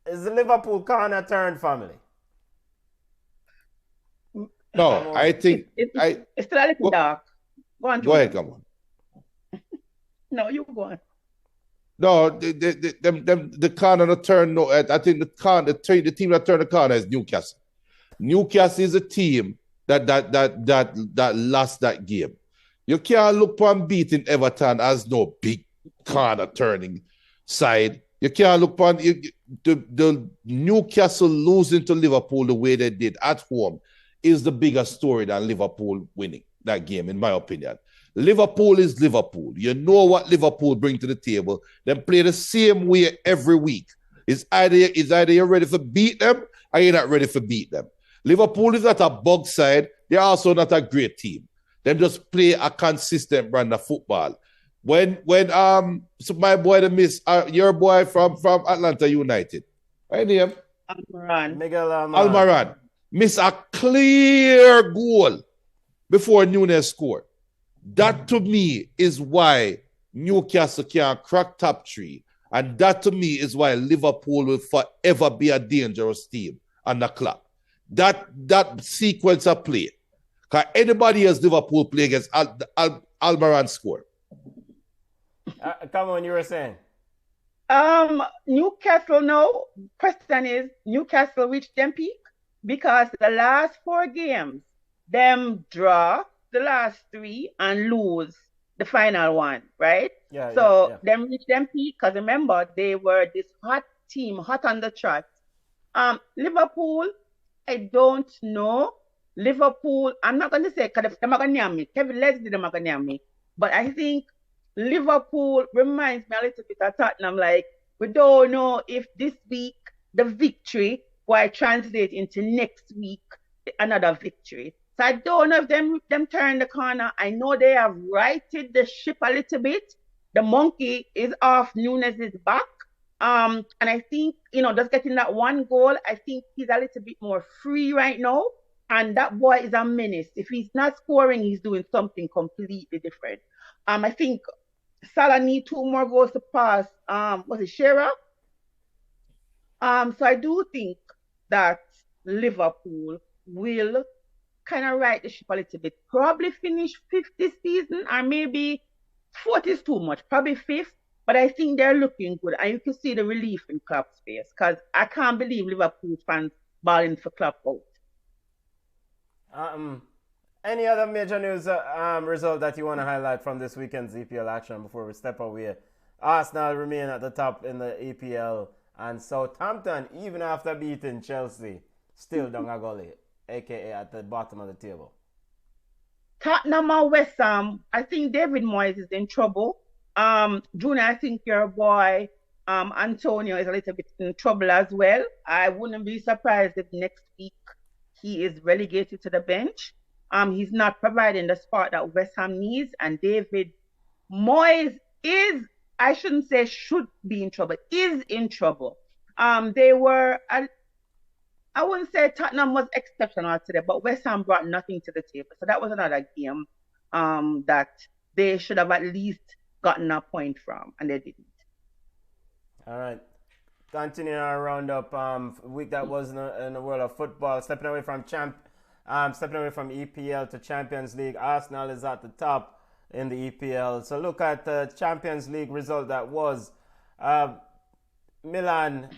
Is the Liverpool corner turned, family? No, I think It's still a little dark. Go on, go ahead, come on. No, you go on. No, the corner that turned. No, I think the team that turned the corner is Newcastle. Newcastle is a team that lost that game. You can't look upon beating Everton as no big corner turning side. You can't look upon the Newcastle losing to Liverpool the way they did at home is the bigger story than Liverpool winning that game, in my opinion. Liverpool is Liverpool. You know what Liverpool bring to the table. They play the same way every week. It's either you're ready to beat them or you're not ready to beat them. Liverpool is not a bug side. They're also not a great team. They just play a consistent brand of football. When so my boy the miss your boy from Atlanta United, right name? Miguel Almiron miss a clear goal before Nunes scored. That to me is why Newcastle can't crack top three. And that to me is why Liverpool will forever be a dangerous team on the club. That sequence of play. Because anybody else Liverpool play against Almiron score. Come on, you were saying. Newcastle now. Question is, Newcastle reached them peak? Because the last 4 games, them draw the last 3 and lose the final one, right? So them reach them peak because remember they were this hot team, hot on the chart. Liverpool, I don't know. Liverpool, I'm not going to say because they're not going to name me. Kevin Leslie, they're not going to name me. But I think Liverpool reminds me a little bit of Tottenham. Like, we don't know if this week the victory will translate into next week another victory. So I don't know if them turn the corner. I know they have righted the ship a little bit. The monkey is off Nunes' back. And I think, just getting that one goal, I think he's a little bit more free right now. And that boy is a menace. If he's not scoring, he's doing something completely different. I think Salah need 2 more goals to pass. Was it Shearer? So I do think that Liverpool will kind of right the ship a little bit. Probably finish 5th this season, or maybe 4th is too much. Probably 5th. But I think they're looking good. And you can see the relief in Klopp's face. Because I can't believe Liverpool fans balling for Klopp out. Any other major news result that you want to highlight from this weekend's EPL action before we step away? Arsenal remain at the top in the EPL, and Southampton, even after beating Chelsea, still down a gully, aka at the bottom of the table. Tottenham and West Ham, I think David Moyes is in trouble. Junior, I think your boy Antonio is a little bit in trouble as well. I wouldn't be surprised if next week he is relegated to the bench. He's not providing the spot that West Ham needs, and David Moyes is, I shouldn't say should be in trouble, is in trouble. They were, I wouldn't say Tottenham was exceptional today, but West Ham brought nothing to the table. So that was another game that they should have at least gotten a point from, and they didn't. All right. Continuing our roundup, week that was in the world of football, stepping away from EPL to Champions League. Arsenal is at the top in the EPL. So look at the Champions League result that was Milan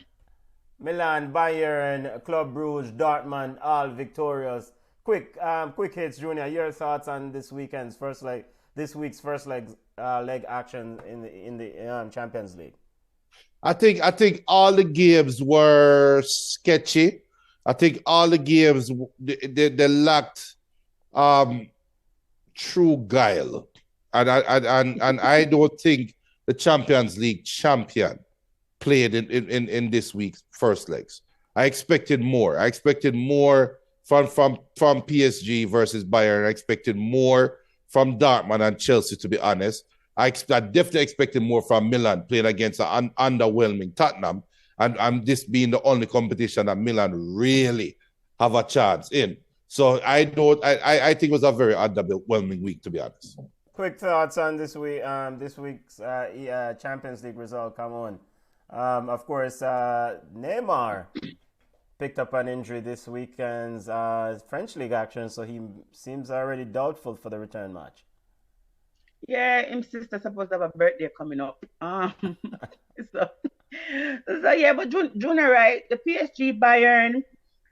Milan, Bayern, Club Brugge, Dortmund, all victorious. Quick hits, Junior. Your thoughts on this week's first leg action in the Champions League? I think all the games were sketchy. I think all the games they lacked um, true guile, and I don't think the Champions League champion played in this week's first legs. I expected more. I expected more from PSG versus Bayern. I expected more from Dortmund and Chelsea, to be honest. I definitely expected more from Milan playing against an underwhelming Tottenham, and this being the only competition that Milan really have a chance in. So I think it was a very underwhelming week, to be honest. Quick thoughts on this week's Champions League result. Come on. Of course, Neymar picked up an injury this weekend's French League action, so he seems already doubtful for the return match. Yeah, his sister supposed to have a birthday coming up. So, so yeah, but Junior, right? The PSG Bayern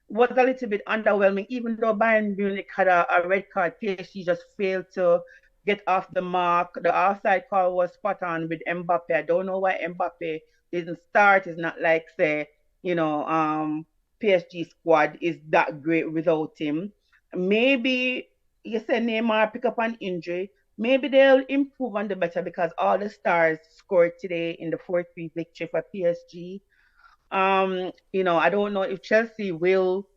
was a little bit underwhelming, even though Bayern Munich had a red card. PSG just failed to get off the mark. The offside call was spot on with Mbappe. I don't know why Mbappe didn't start. It's not like say, PSG squad is that great without him. Maybe you say Neymar pick up an injury. Maybe they'll improve on the better because all the stars scored today in the 4-3 victory for PSG. I don't know if Chelsea will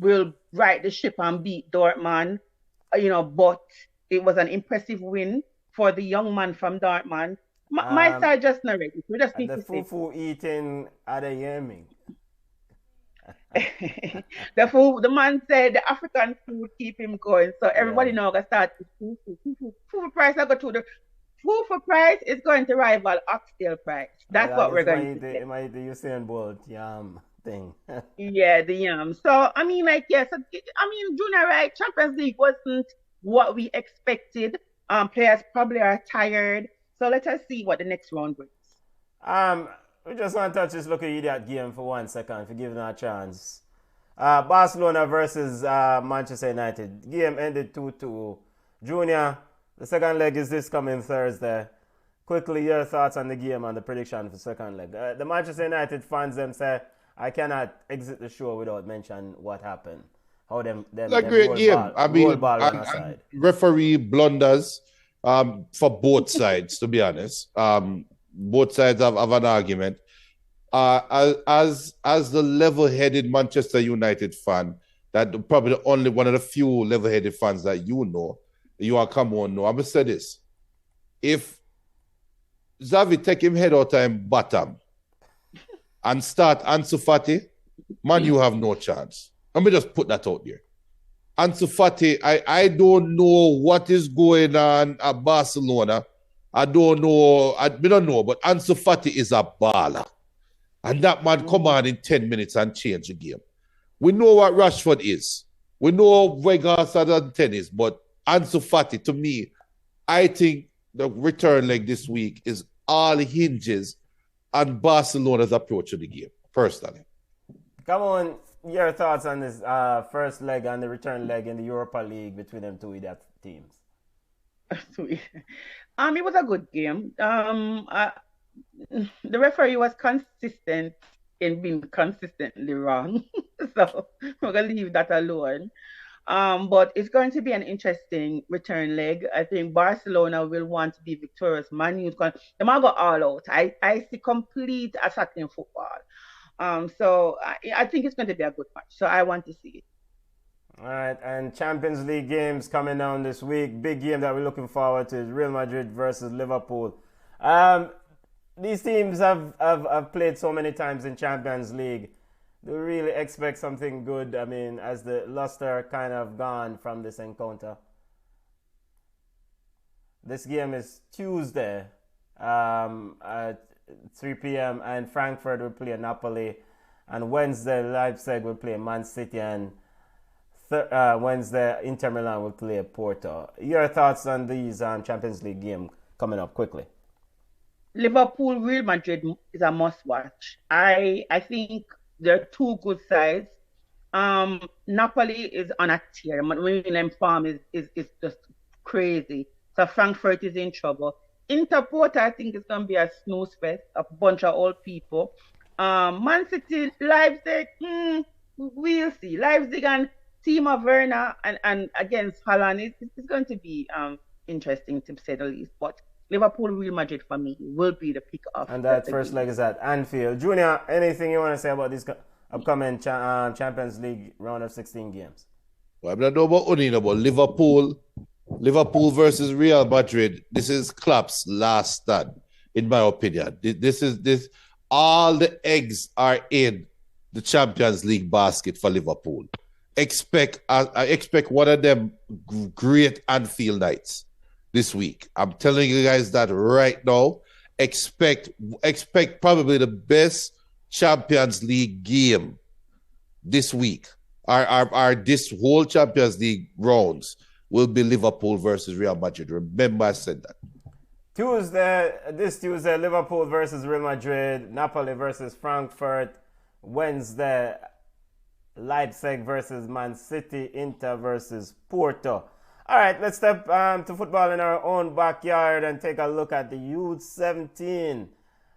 right the ship and beat Dortmund, but it was an impressive win for the young man from Dortmund. My side just not ready. We just need The to see. fufu eating at a yemming. The man said the African food keep him going. So everybody now gonna start with food price. I go to the food for price is going to rival oxtail price. That's what we're going to get. It might the Usain Bolt yam thing. Yeah, the yam. So I mean, like, yes, I mean, Junior, right? Champions League wasn't what we expected. Players probably are tired. So let us see what the next round brings. We just want to touch this lucky idiot game for 1 second, for giving a chance. Barcelona versus Manchester United. Game ended 2-2. Junior, the second leg is this coming Thursday. Quickly, your thoughts on the game and the prediction for second leg. The Manchester United fans them say, I cannot exit the show without mentioning what happened. How them A great game. Aside. Referee blunders for both sides, to be honest. Both sides have an argument. As the level-headed Manchester United fan, that probably the only one of the few level-headed fans that you are come on know. I'm gonna say this: if Xavi take him head out time bottom and start Ansu Fati, man, you have no chance. Let me just put that out there. Ansu Fati, I don't know what is going on at Barcelona. I don't know, we don't know, but Ansu Fati is a baller. And that man come on in 10 minutes and change the game. We know what Rashford is. We know Weghorst 10 is, but Ansu Fati, to me, I think the return leg this week is all hinges on Barcelona's approach to the game, personally. Come on, your thoughts on this first leg and the return leg in the Europa League between them two idiot teams. It was a good game. The referee was consistent in being consistently wrong, so we're gonna leave that alone. But it's going to be an interesting return leg. I think Barcelona will want to be victorious. Man U's going, they might go all out. I see complete attacking football. So I think it's going to be a good match. So I want to see it. All right, and Champions League games coming down this week. Big game that we're looking forward to is Real Madrid versus Liverpool. These teams have played so many times in Champions League. Do we really expect something good? I mean, as the luster kind of gone from this encounter. This game is Tuesday at 3 p.m. and Frankfurt will play Napoli, and Wednesday Leipzig will play Man City, and Wednesday Inter Milan will play Porto. Your thoughts on these Champions League game coming up quickly? Liverpool Real Madrid is a must watch. I think They're two good sides. Napoli is on a tear. Mourinho's form is just crazy. So Frankfurt is in trouble. Interport, I think, is going to be a snooze fest, a bunch of old people. Man City, Leipzig, we'll see. Leipzig and Timo Werner and against Holland is going to be interesting to say the least. But Liverpool, Real Madrid for me will be the pick of. And that first leg is at Anfield. Junior, anything you want to say about these upcoming Champions League round of 16 games? Well, I don't know about Unino, but Liverpool versus Real Madrid. This is Klopp's last stand, in my opinion. This. All the eggs are in the Champions League basket for Liverpool. I expect one of them great Anfield nights this week. I'm telling you guys that right now. Expect probably the best Champions League game this week. Our this whole Champions League rounds will be Liverpool versus Real Madrid. Remember I said that. This Tuesday, Liverpool versus Real Madrid, Napoli versus Frankfurt. Wednesday, Leipzig versus Man City, Inter versus Porto. All right, let's step to football in our own backyard and take a look at the U17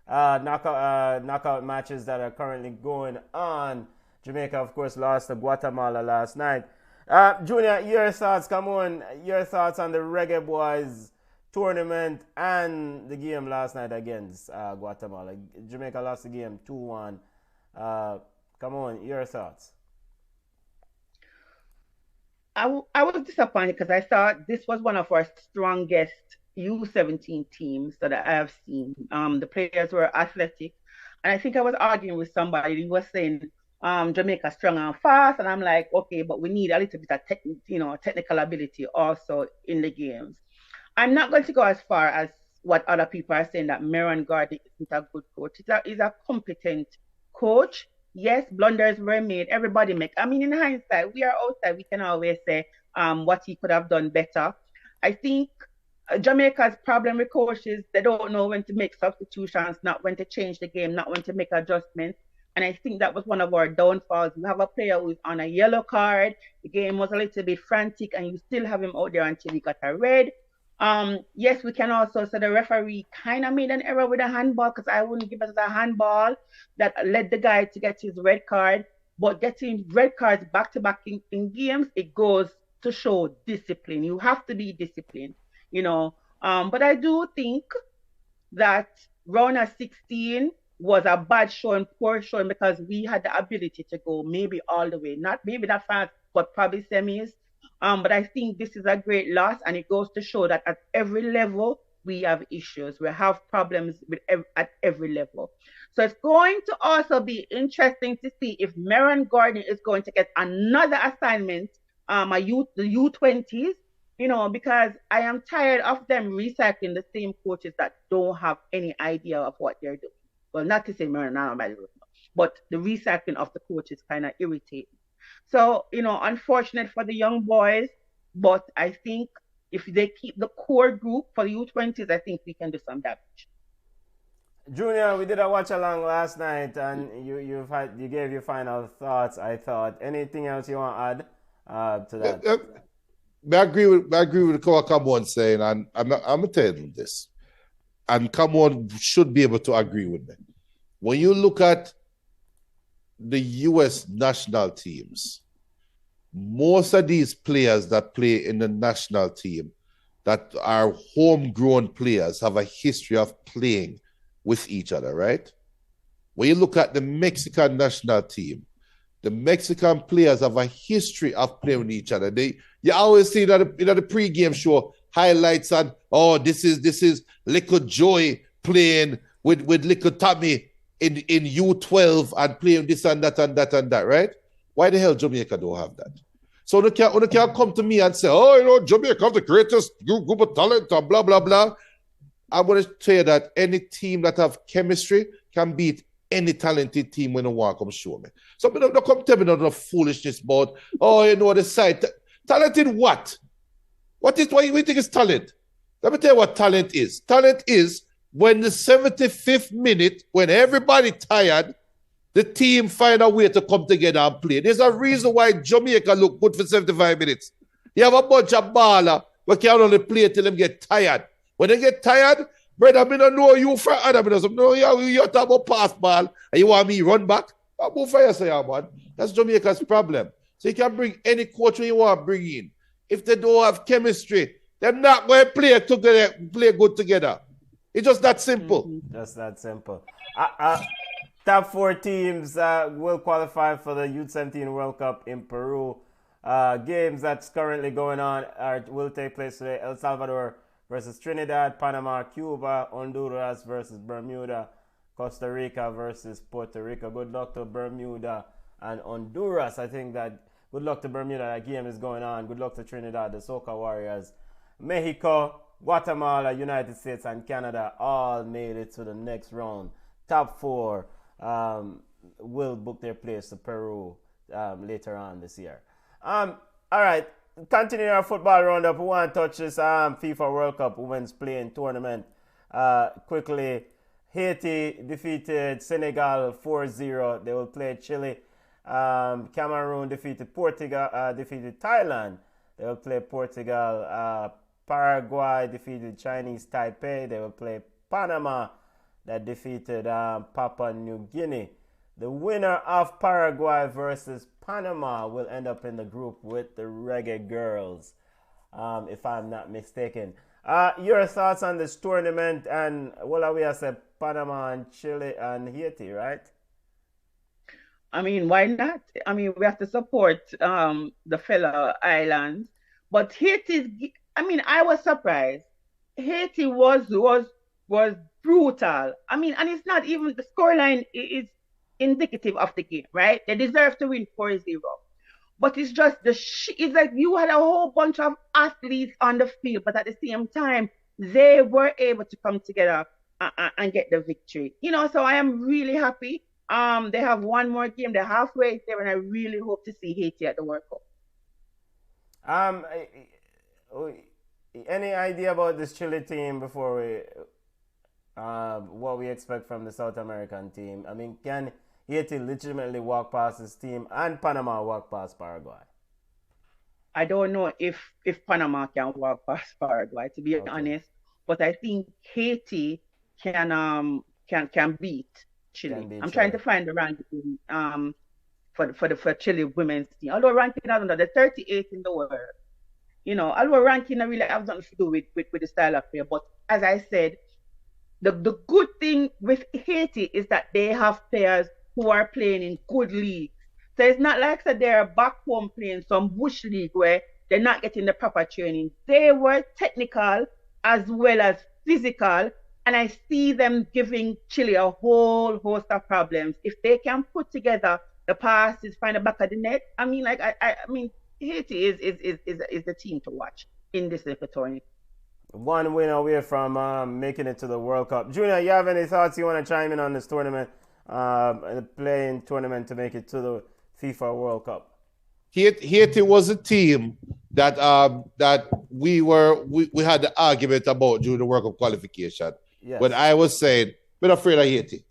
knockout matches that are currently going on. Jamaica, of course, lost to Guatemala last night. Junior, your thoughts, come on. Your thoughts on the Reggaeboyz tournament and the game last night against Guatemala. Jamaica lost the game 2-1. Come on, your thoughts. I was disappointed because I thought this was one of our strongest U17 teams that I have seen. The players were athletic, and I think I was arguing with somebody who was saying Jamaica strong and fast, and I'm like, okay, but we need a little bit of technical ability also in the games. I'm not going to go as far as what other people are saying that Meron Gardy isn't a good coach. He's a competent coach. Yes, blunders were made. Everybody make. I mean, in hindsight, we are outside. We can always say what he could have done better. I think Jamaica's problem with coaches, they don't know when to make substitutions, not when to change the game, not when to make adjustments. And I think that was one of our downfalls. You have a player who's on a yellow card. The game was a little bit frantic, and you still have him out there until he got a red. Yes, we can also say the referee kind of made an error with a handball, because I wouldn't give it a handball that led the guy to get his red card. But getting red cards back to back in games, it goes to show discipline. You have to be disciplined, But I do think that round of 16 was a bad showing, poor showing, because we had the ability to go maybe all the way, not maybe that far, but probably semis. But I think this is a great loss, and it goes to show that at every level we have issues. We have problems at every level. So it's going to also be interesting to see if Meron Gordon is going to get another assignment, the U20s, because I am tired of them recycling the same coaches that don't have any idea of what they're doing. Well, not to say Meron, but the recycling of the coaches kind of irritates. So, unfortunate for the young boys, but I think if they keep the core group for the U20s, I think we can do some damage. Junior, we did a watch along last night, and you gave your final thoughts. I thought. Anything else you want to add to that? I agree with what Kamon saying, and I'm gonna tell you this, and Kamon should be able to agree with me. When you look at the U.S. national teams, most of these players that play in the national team that are homegrown players have a history of playing with each other, right? When you look at the Mexican national team, the Mexican players have a history of playing with each other. You always see that in the pre-game show highlights on, this is Little Joy playing with Little Tommy in U12 and playing this and that and that and that, right? Why the hell Jamaica don't have that? So they can't come to me and say, Jamaica have the greatest group of talent and blah, blah, blah. I'm going to tell you that any team that have chemistry can beat any talented team when they want to come show me. So don't come tell me no foolishness about, the side. Talented what? What do you think is talent? Let me tell you what talent is. Talent is when the 75th minute, when everybody tired, The team find a way to come together and play. There's a reason why Jamaica look good for 75 minutes. You have a bunch of baller who can only play till them get tired. When they get tired, brother, I don't know you for other. I know you talk about pass ball and you want me run back. I'll move for yourself, man. That's Jamaica's problem. So you can bring any coach you want to bring in. If they don't have chemistry, they're not going to play together, play good together. It's just that simple. Just that simple. Top 4 teams will qualify for the U17 World Cup in Peru. Games that's currently going on will take place today. El Salvador versus Trinidad, Panama, Cuba, Honduras versus Bermuda, Costa Rica versus Puerto Rico. Good luck to Bermuda and Honduras. I think that good luck to Bermuda. That game is going on. Good luck to Trinidad, the Soca Warriors. Mexico, Guatemala, United States, and Canada all made it to the next round. Top 4 will book their place to Peru later on this year. All right, continuing our football roundup, we want to touch this FIFA World Cup Women's Playing Tournament quickly. Haiti defeated Senegal 4-0. They will play Chile. Cameroon defeated Portugal, defeated Thailand. They will play Portugal. Paraguay defeated Chinese Taipei. They will play Panama, that defeated Papua New Guinea. The winner of Paraguay versus Panama will end up in the group with the Reggaeboyz, if I'm not mistaken. Your thoughts on this tournament? And well, we have said Panama and Chile and Haiti, right? I mean, why not? I mean, we have to support the fellow islands. But Haiti, I mean, I was surprised. Haiti was brutal. I mean, and it's not even the scoreline is indicative of the game, right? They deserve to win 4-0. But it's just it's like you had a whole bunch of athletes on the field, but at the same time, they were able to come together and get the victory. You know, so I am really happy. They have one more game. They're halfway there, and I really hope to see Haiti at the World Cup. Any idea about this Chile team before we what we expect from the South American team? I mean, can Haiti legitimately walk past this team and Panama walk past Paraguay? I don't know if Panama can walk past Paraguay, to be honest, but I think Haiti can beat Chile. I'm trying to find the ranking for Chile women's team. Although ranking, I don't know, they're 38th in the world. You know, although ranking really has nothing to do with the style of play. But as I said, the good thing with Haiti is that they have players who are playing in good leagues. So it's not like that they're back home playing some bush league where they're not getting the proper training. They were technical as well as physical, and I see them giving Chile a whole host of problems. If they can put together the passes, find the back of the net, I mean, like I mean, Haiti is the team to watch in this little tournament. One win away from making it to the World Cup. Junior, you have any thoughts you want to chime in on this tournament, playing tournament to make it to the FIFA World Cup? Haiti was a team that we had the argument about during the World Cup qualification. Yes. When I was saying, we're afraid of Haiti.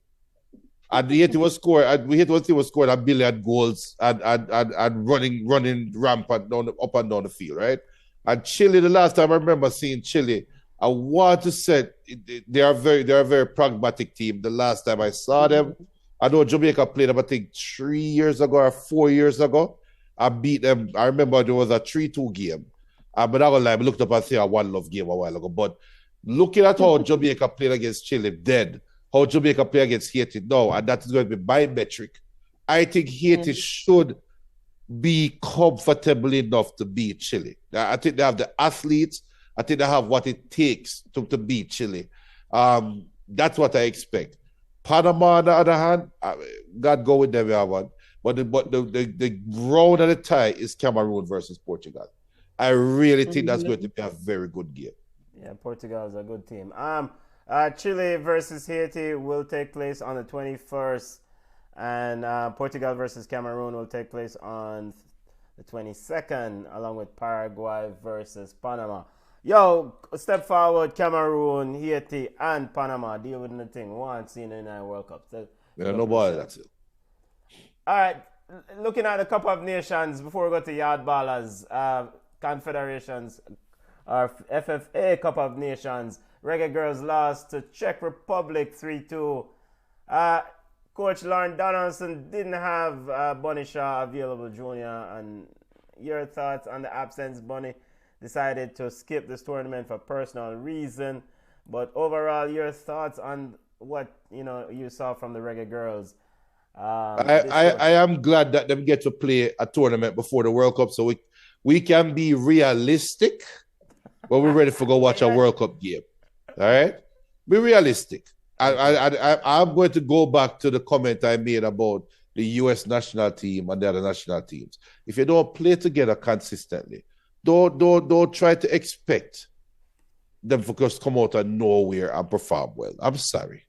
And Haiti was scoring a billion goals and running rampant up and down the field, right? And Chile, the last time I remember seeing Chile, I want to say they're a very pragmatic team. The last time I saw them, I know Jamaica played them, I think 3 years ago or 4 years ago. I beat them. I remember there was a 3-2 game. But I was like, I looked up and see a 1-love game a while ago. But looking at how Jamaica played against Chile then, how Jamaica play against Haiti now, and that is going to be my metric. I think Haiti should be comfortable enough to beat Chile. I think they have the athletes. I think they have what it takes to beat Chile. That's what I expect. Panama, on the other hand, God go with them, one. But the round of the tie is Cameroon versus Portugal. I really think that's going to be a very good game. Yeah, Portugal is a good team. Chile versus Haiti will take place on the 21st, and Portugal versus Cameroon will take place on the 22nd, along with Paraguay versus Panama. Yo, step forward, Cameroon, Haiti, and Panama deal with the thing. One seen in our World Cup. Yeah, nobody that's it. All right, looking at the Cup of Nations before we go to Yard Ballers, Confederations, or FFA Cup of Nations. Reggae Girls lost to Czech Republic 3-2. Coach Lauren Donaldson didn't have Bunny Shaw available, Junior. And your thoughts on the absence? Bunny decided to skip this tournament for personal reason. But overall, your thoughts on what you saw from the Reggae Girls? I am glad that them get to play a tournament before the World Cup, so we can be realistic, but we're ready to go watch a World Cup game. All right, be realistic. I'm going to go back to the comment I made about the U.S. national team and the other national teams. If you don't play together consistently, don't try to expect them to just come out of nowhere and perform well. I'm sorry.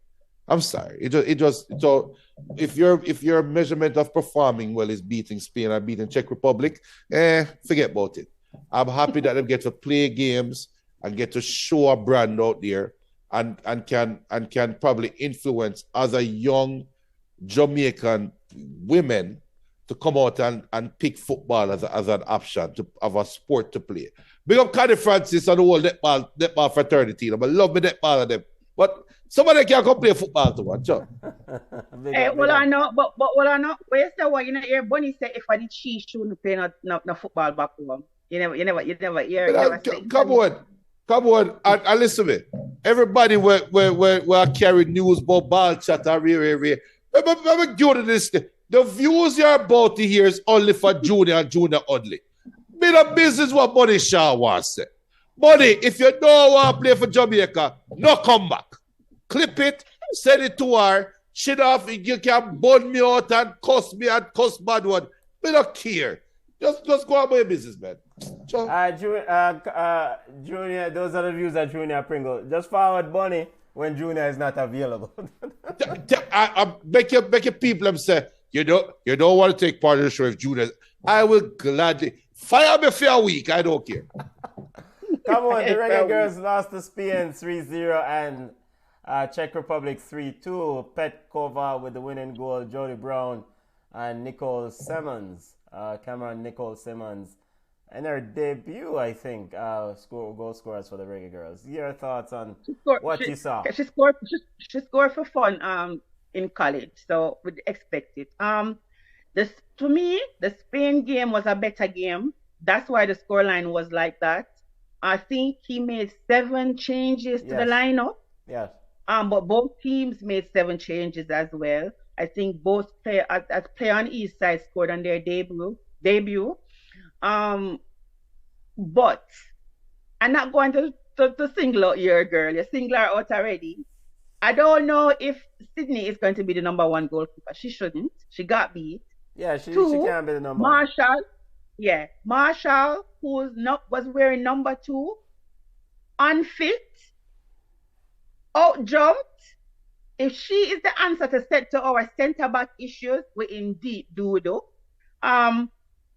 So if your measurement of performing well is beating Spain or beating Czech Republic, forget about it. I'm happy that they get to play games and get to show a brand out there and can probably influence other young Jamaican women to come out and pick football as an option to have a sport to play. Big up Connie Francis and the whole netball fraternity. I love me netball of them. But somebody can't come play football to watch. Well, I know, but well, I know. Where you say what your Bunny say if I did she shouldn't play no football back home. You never hear. Come on, and listen to me. Everybody will carry news about Ballchat or re. Let me go to this. The views you're about to hear is only for Junior and Junior only. Be the business what Bunny Shaw wants to say. Bunny, if you don't want to play for Jamaica, no come back. Clip it, send it to her. Shit off, you can burn me out and cuss me and cuss bad one. We don't care. Just go about your business, man. Junior, those are the views of Junior Pringle. Just forward Bunny when Junior is not available. I make your people them say, you don't want to take part in the show if Junior. I will gladly fire me for a week. I don't care. Come on, the Reggae Girls lost to Spain 3-0 and Czech Republic 3-2. Petkova with the winning goal, Jody Brown and Nicole Simmons, Cameron Nicole Simmons. And their debut, I think, goal scorers for the Reggae Girls. Your thoughts on what you saw? She scored for fun in college, so we'd expect it. To me, the Spain game was a better game. That's why the scoreline was like that. I think he made 7 changes to the lineup. Yes. But both teams made 7 changes as well. I think both player on each side scored on their debut. But I'm not going to single out your girl. You single her out already. I don't know if Sydney is going to be the number 1 goalkeeper. She shouldn't. She got beat. Yeah, she can't be the number 1. Marshall, who was wearing number 2, unfit, out jumped. If she is the answer to our centre back issues, we indeed do though.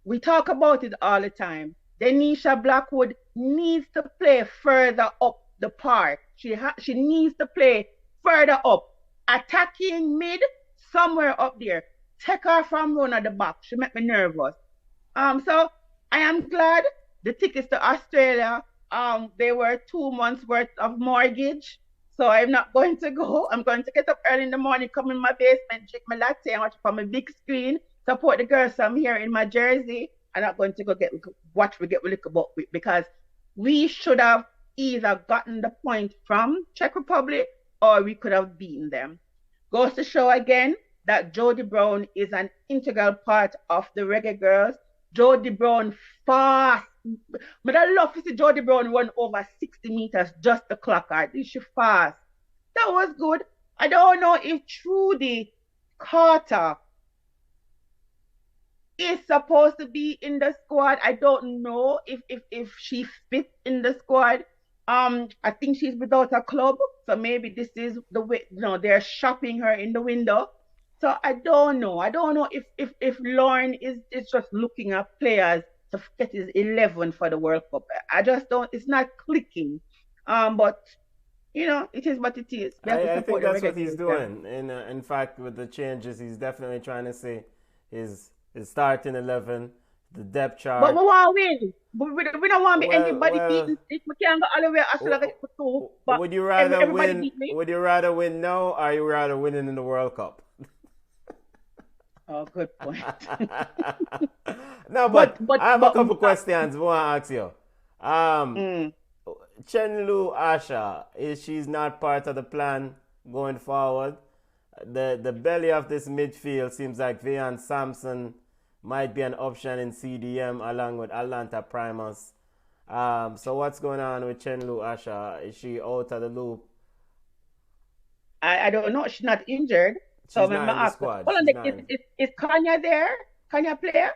We talk about it all the time. Denisha Blackwood needs to play further up the park. She needs to play further up, attacking mid, somewhere up there. Take her from run at the back. She make me nervous. So I am glad the tickets to Australia, they were 2 months worth of mortgage. So I'm not going to go. I'm going to get up early in the morning, come in my basement, drink my latte, and watch from a big screen, support the girls from here in my jersey. I'm not going to go watch we get look about it because we should have either gotten the point from Czech Republic or we could have beaten them. Goes to show again that Jody Brown is an integral part of the Reggae Girls. Jody Brown fast. But I love to see Jody Brown run over 60 meters just the clock her. She fast. That was good. I don't know if Trudy Carter is supposed to be in the squad. I don't know if she fits in the squad. I think she's without a club, so maybe this is the way. They're shopping her in the window. So I don't know. I don't know if Lauren is just looking at players to get his 11 for the World Cup. I just don't. It's not clicking. But it is what it is. I think that's what he's doing. In fact, with the changes, he's definitely trying to say his starting 11, the depth chart. But we want to win. We don't want to be anybody well, beaten. If we can't go all the way, I should have got two. But would you rather everybody win? beat me. Would you rather win now, or you rather winning in the World Cup? Oh, good point. No, but I have a couple questions I want to ask you. Chenlu Asha, she's not part of the plan going forward. The belly of this midfield seems like Vian Sampson might be an option in CDM along with Atlanta Primus. So what's going on with Chenlu Asha? Is she out of the loop? I don't know. She's not injured. She's not in the squad. Hold on, is Kanya there? Kanya player?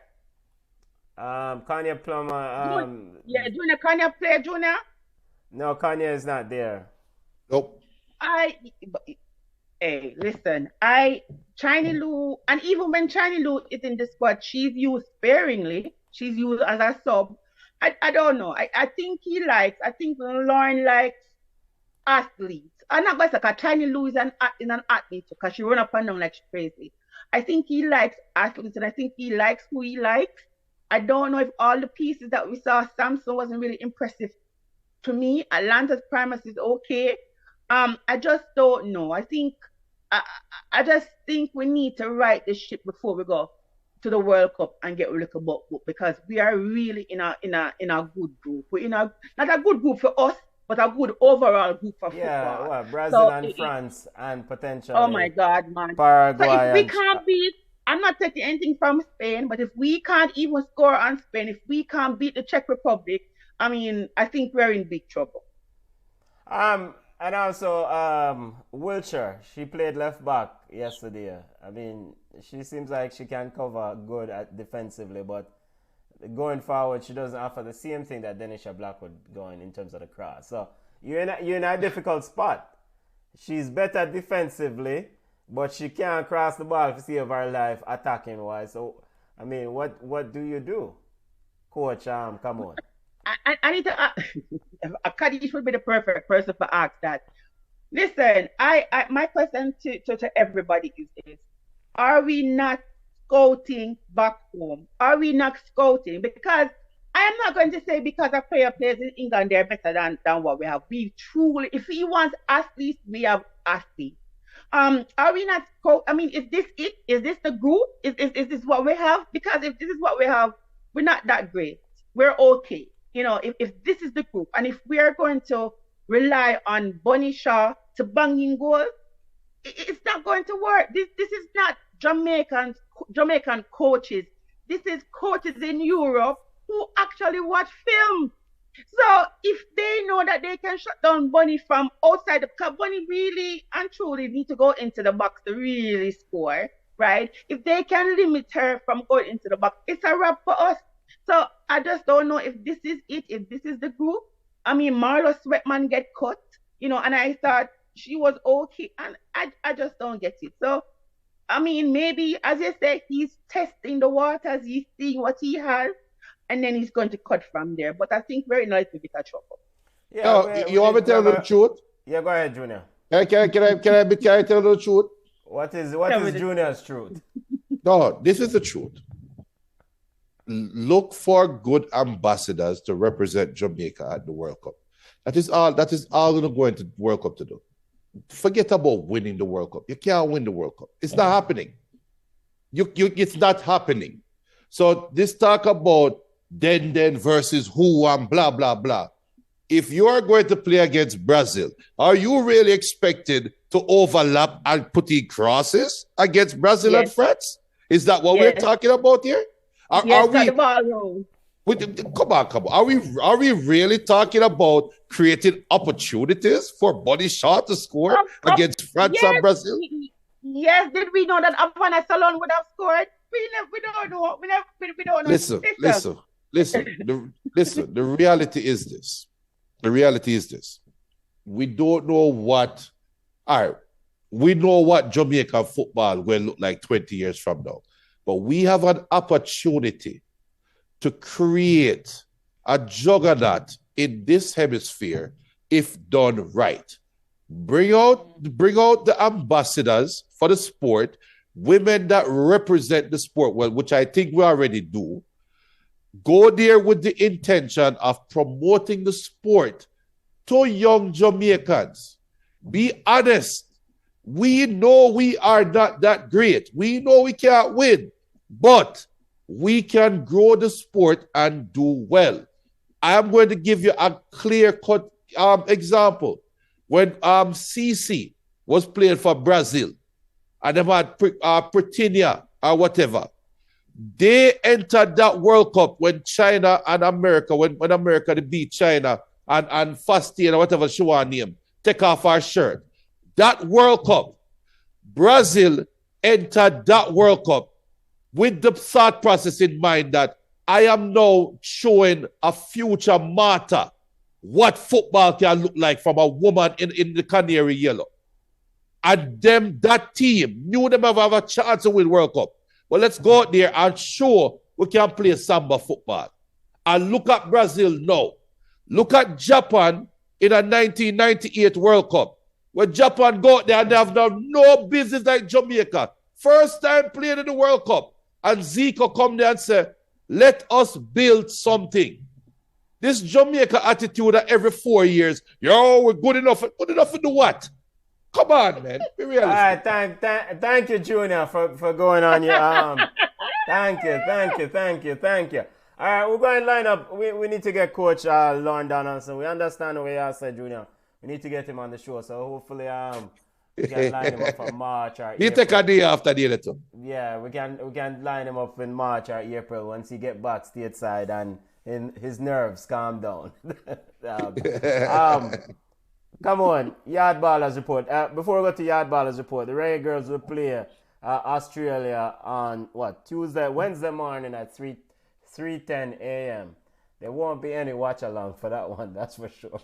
Kanya Plummer. Junior Kanya player, Junior? No, Kanya is not there. Nope. Hey, listen, Chiny Lou, and even when Chiny Lou is in the squad, she's used sparingly. She's used as a sub. I don't know. I think Lauren likes athletes. I'm not going to say because Chiny Lou is an athlete because she run up and down like she's crazy. I think he likes athletes and I think he likes who he likes. I don't know if all the pieces that we saw, Samson wasn't really impressive to me. Atlanta's Primus is okay. I just don't know. I just think we need to right the ship before we go to the World Cup and get a little book because we are really in a good group. We're not a good group for us, but a good overall group for football. Yeah, well, Brazil and France and potentially. Oh my God, man! Paraguay. So if we can't beat, I'm not taking anything from Spain, but if we can't even score on Spain, if we can't beat the Czech Republic, I mean, I think we're in big trouble. And also, Wiltshire, she played left back yesterday. I mean, she seems like she can cover good defensively, but going forward, she doesn't offer the same thing that Denisha Blackwood going in terms of the cross. So you're in a difficult spot. She's better defensively, but she can't cross the ball to save her life attacking wise. So, I mean, what do you do, Coach? Come on. I need to. Kadish would be the perfect person to ask that. Listen, my question to everybody is this: are we not scouting back home? Are we not scouting? Because I am not going to say because a player plays in England they're better than what we have. We truly, if he wants athletes, we have athletes. Are we not? I mean, is this it? Is this the group? Is this what we have? Because if this is what we have, we're not that great. We're okay. You know, if this is the group, and if we are going to rely on Bunny Shaw to bang in goals, it's not going to work. This is not Jamaican coaches. This is coaches in Europe who actually watch film. So if they know that they can shut down Bunny from outside, because Bunny really and truly need to go into the box to really score, right? If they can limit her from going into the box, it's a wrap for us. So I just don't know if this is it, if this is the group. I mean, Marlo Sweatman get cut, you know, and I thought she was okay, and I just don't get it. So, I mean, maybe, as you say, he's testing the waters, he's seeing what he has, and then he's going to cut from there. But I think we're in a little bit of trouble. Yeah, you want me to tell the truth? Yeah, go ahead, Junior. Can I tell the truth? What is Junior's truth? No, this is the truth. Look for good ambassadors to represent Jamaica at the World Cup. That is all we're going to the World Cup to do. Forget about winning the World Cup. You can't win the World Cup. It's not happening. It's not happening. So this talk about then versus who and blah, blah, blah. If you are going to play against Brazil, are you really expected to overlap and put in crosses against Brazil and France? Is that what we're talking about here? Are we? Come on. Are we really talking about creating opportunities for Body Shaw to score against France and Brazil? Yes. Did we know that Havana Salon would have scored? We don't know. We don't know. Listen. The reality is this. We don't know what. All right. We know what Jamaican football will look like 20 years from now. But we have an opportunity to create a juggernaut in this hemisphere if done right. Bring out the ambassadors for the sport. women that represent the sport well, which I think we already do, go there with the intention of promoting the sport to young Jamaicans. Be honest. We know we are not that great. We know we can't win, but we can grow the sport and do well. I'm going to give you a clear-cut example. When CC was playing for Brazil, and they had Pretinia or whatever, they entered that World Cup when China and America, when America beat China and Fasti or whatever she want to name, take off our shirt. That World Cup, Brazil entered that World Cup with the thought process in mind that I am now showing a future martyr what football can look like from a woman in the canary yellow. And that team knew them have a chance to win World Cup. Well, let's go out there and show we can play samba football. And look at Brazil now. Look at Japan in a 1998 World Cup. When Japan go out there and they have done no business like Jamaica. First time playing in the World Cup. And Zico come there and say, let us build something. This Jamaica attitude that every 4 years, yo, we're good enough. Good enough to do what? Come on, man. Be realistic. All right, thank you, Junior, for going on your Thank you. All right, we're going to line up. We need to get Coach Lorne Donaldson. We understand the way you said, Junior. We need to get him on the show. So hopefully we can line him up for March or He April. take a day after the other two. Yeah, we can line him up in March or April once he get back stateside and his nerves calm down. Come on, Yard Ballers report. Before we go to Yard Ballers report, the Reggae will play Australia on Wednesday morning at 3:10 a.m. There won't be any watch along for that one, that's for sure.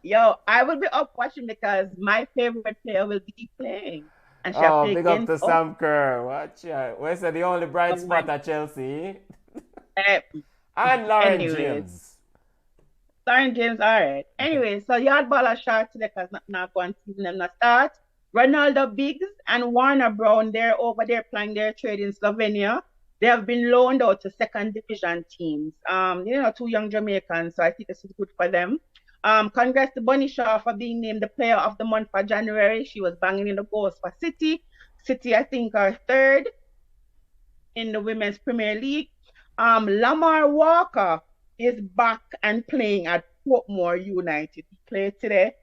Yo, I will be up watching because my favorite player will be playing. And big up to Sam Kerr. Watch out. Where's the only bright spot at Chelsea? And Lauren James. Lauren James, all right. Anyway, so Yard Baller short today because not going season them not start. Ronaldo Biggs and Warner Brown, they're over there playing their trade in Slovenia. They have been loaned out to second division teams. Two young Jamaicans, so I think this is good for them. Congrats to Bunny Shaw for being named the player of the month for January. She was banging in the goals for City. City, I think, are third in the Women's Premier League. Lamar Walker is back and playing at Portmore United. He played today.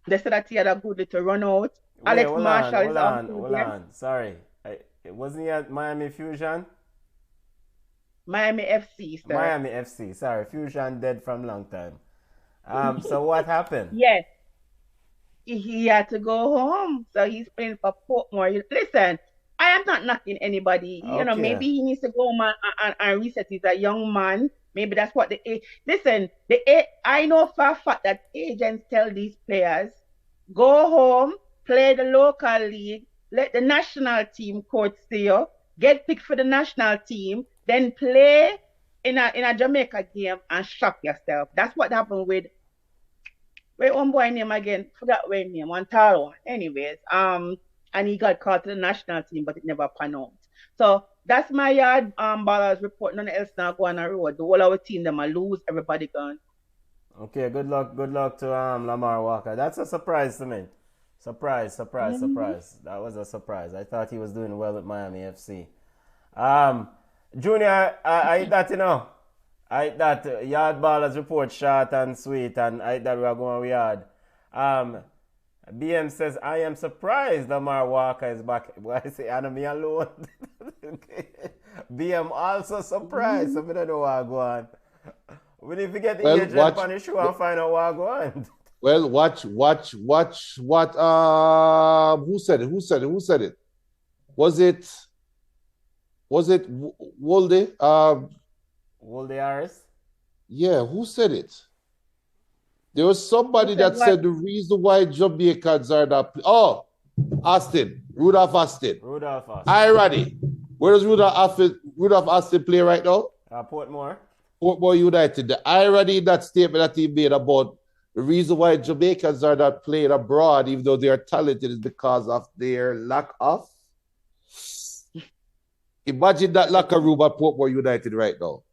They said that he had a good little run out. Alex Marshall is on. Sorry. Wasn't he at Miami Fusion? Miami FC, sir. Miami FC. Sorry. Fusion dead from long time. So what happened? Yes. He had to go home. So he's playing for Portmore. Listen, I am not knocking anybody. Okay. Maybe he needs to go home and reset. He's a young man. Maybe that's what I know for a fact that agents tell these players, go home, play the local league, let the national team coach see you, get picked for the national team, then play in a Jamaica game and shock yourself. That's what happened with one boy name again, forgot where name, Montaro. Anyways, and he got called to the national team, but it never panned out. So that's my Yard Ballers report. None else now go on the road. The whole of our team them will lose, everybody gone. Okay, good luck to Lamar Walker. That's a surprise to me. Surprise. That was a surprise. I thought he was doing well with Miami FC. Junior, I that I that Yard Ballers report short and sweet, and I that we are going with Yard. BM says, I am surprised Lamar Walker is back. Why I say, and me alone. BM also surprised. So I don't know what go on. We need to get the agent on the show and find out what go on. Well, watch what who said it? Was it Wolde? Wolde Harris? Yeah, who said it? There was somebody that said the reason why Jamaicans are not... Rudolph Austin. Aye, Roddy. Where does Rudolph Austin play right now? Portmore United. The irony in that statement that he made about The reason why Jamaicans are not playing abroad, even though they are talented, is because of their lack of. Imagine that locker room at Portmore United right now.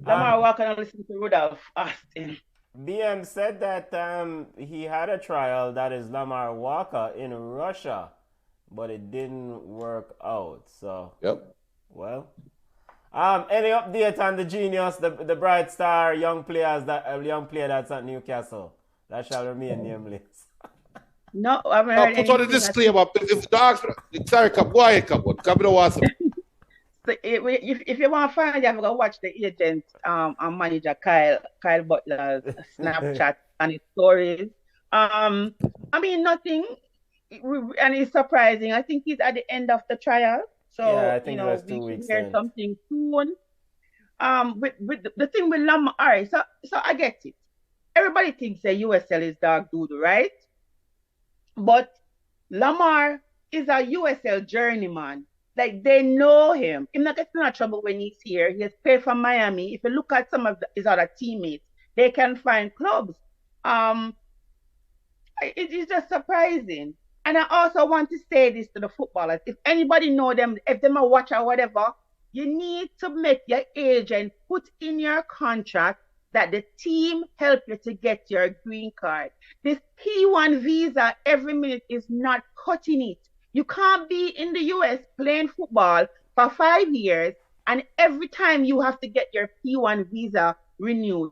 Lamar Walker and listen to Rudolph Austin. BM said that he had a trial, that is Lamar Walker, in Russia, but it didn't work out. So, yep. Well, any update on the genius, the bright star young player that's at Newcastle that shall remain nameless? No, I haven't heard put on a disclaimer. If dogs, sorry, come on. Come to watch. So if you want to find it, you have to go watch the agent and manager Kyle Butler's Snapchat and his stories. I mean, nothing, and it's surprising. I think he's at the end of the trial, so yeah, I think we should hear something soon. With the thing with Lamar, all right, so I get it. Everybody thinks that USL is dog doodle, right? But Lamar is a USL journeyman. Like, they know him. He's not getting in trouble when he's here. He has played for Miami. If you look at some of his other teammates, they can find clubs. It is just surprising. And I also want to say this to the footballers. If anybody know them, if they're a watcher or whatever, you need to make your agent put in your contract that the team help you to get your green card. This P1 visa every minute is not cutting it. You can't be in the US playing football for 5 years and every time you have to get your P1 visa renewed.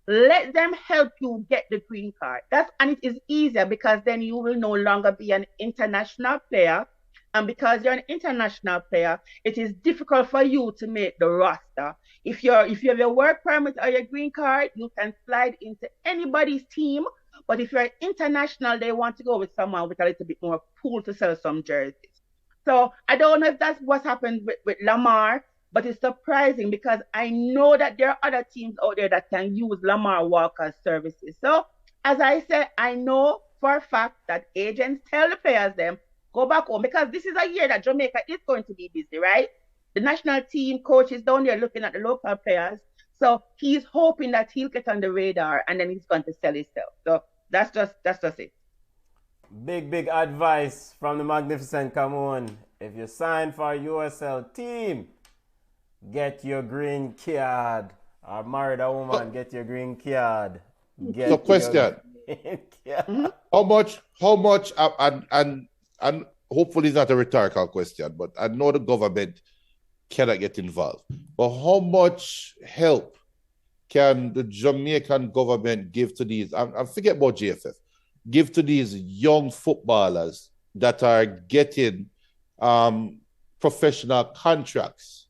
Let them help you get the green card. And it is easier because then you will no longer be an international player. And because you're an international player, it is difficult for you to make the roster. If you have your work permit or your green card, you can slide into anybody's team. But if you're international, they want to go with someone with a little bit more pool to sell some jerseys. So I don't know if that's what's happened with Lamar, but it's surprising because I know that there are other teams out there that can use Lamar Walker's services. So as I said, I know for a fact that agents tell the players them, go back home, because this is a year that Jamaica is going to be busy, right? The national team coaches down there looking at the local players. So he's hoping that he'll get on the radar and then he's going to sell himself. So that's just it. Big advice from the Magnificent Camoon. If you sign for a USL team, get your green card. Or married a woman, get your green card. So question. How much and hopefully it's not a rhetorical question, but I know the government cannot get involved. But how much help can the Jamaican government give to these, I forget about JFF, give to these young footballers that are getting professional contracts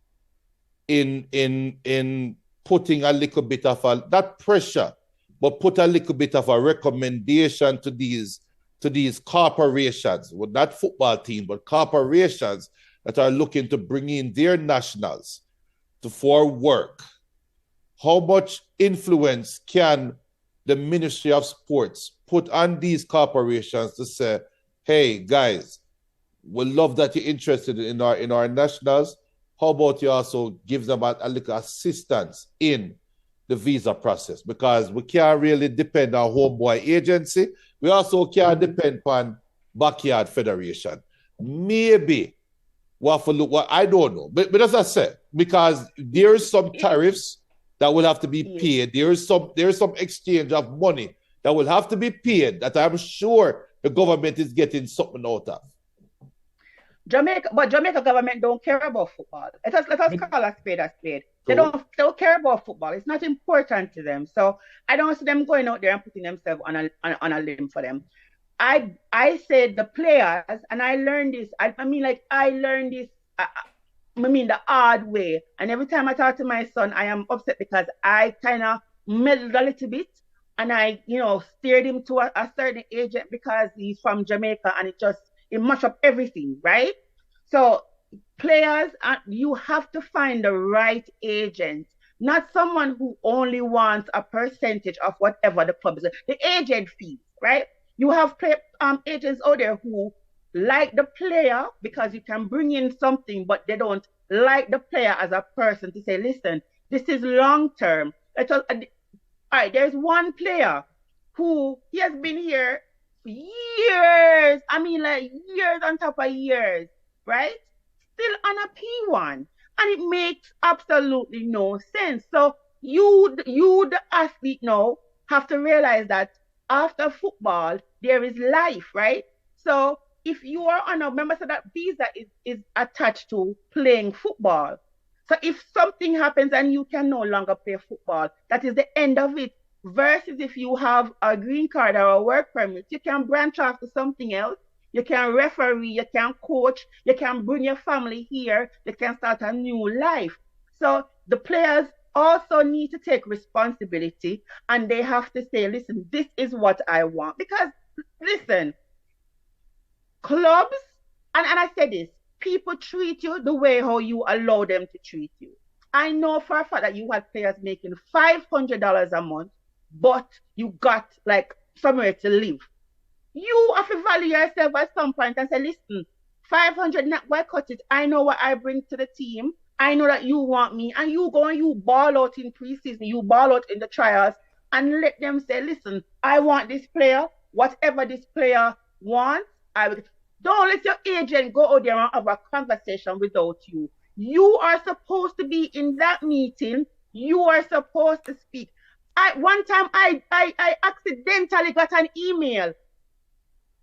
in putting a little bit of not pressure, but put a little bit of a recommendation to these corporations, well, not football teams, but corporations that are looking to bring in their nationals for work. How much influence can the Ministry of Sports put on these corporations to say, hey, guys, we love that you're interested in our nationals. How about you also give them a little assistance in the visa process? Because we can't really depend on homeboy agency. We also can't depend on backyard federation. Maybe we have to look, well, I don't know. But as I said, because there is some tariffs that will have to be paid. There is some exchange of money that will have to be paid that I'm sure the government is getting something out of. Jamaica government don't care about football. Let us call a spade a spade. They don't care about football. It's not important to them. So I don't see them going out there and putting themselves on a limb for them. I said the players, and I learned this. I learned this. The hard way. And every time I talk to my son, I am upset because I kind of meddled a little bit, and I, steered him to a certain agent because he's from Jamaica, and it mashed up everything, right? So players, you have to find the right agent, not someone who only wants a percentage of whatever the club is. The agent fees, right? You have agents out there who like the player because you can bring in something, but they don't like the player as a person to say, listen, this is long term. All right, there's one player who he has been here for years. I mean, like years on top of years, right? Still on a P1. And it makes absolutely no sense. So the athlete now, have to realize that after football, there is life, right? So if you are on a remember, so that visa is attached to playing football. So if something happens and you can no longer play football, that is the end of it. Versus if you have a green card or a work permit, you can branch off to something else. You can referee, you can coach, you can bring your family here, you can start a new life. So the players also need to take responsibility and they have to say, listen, this is what I want. Because, listen, clubs, and I say this, people treat you the way how you allow them to treat you. I know for a fact that you had players making $500 a month, but you got like somewhere to live. You have to value yourself at some point and say, listen, 500 not why cut it. I know what I bring to the team. I know that you want me, and you go and you ball out in preseason, you ball out in the trials, and let them say, listen, I want this player, whatever this player wants, I will. Don't let your agent go out there and have a conversation without you. You are supposed to be in that meeting. You are supposed to speak. One time I accidentally got an email,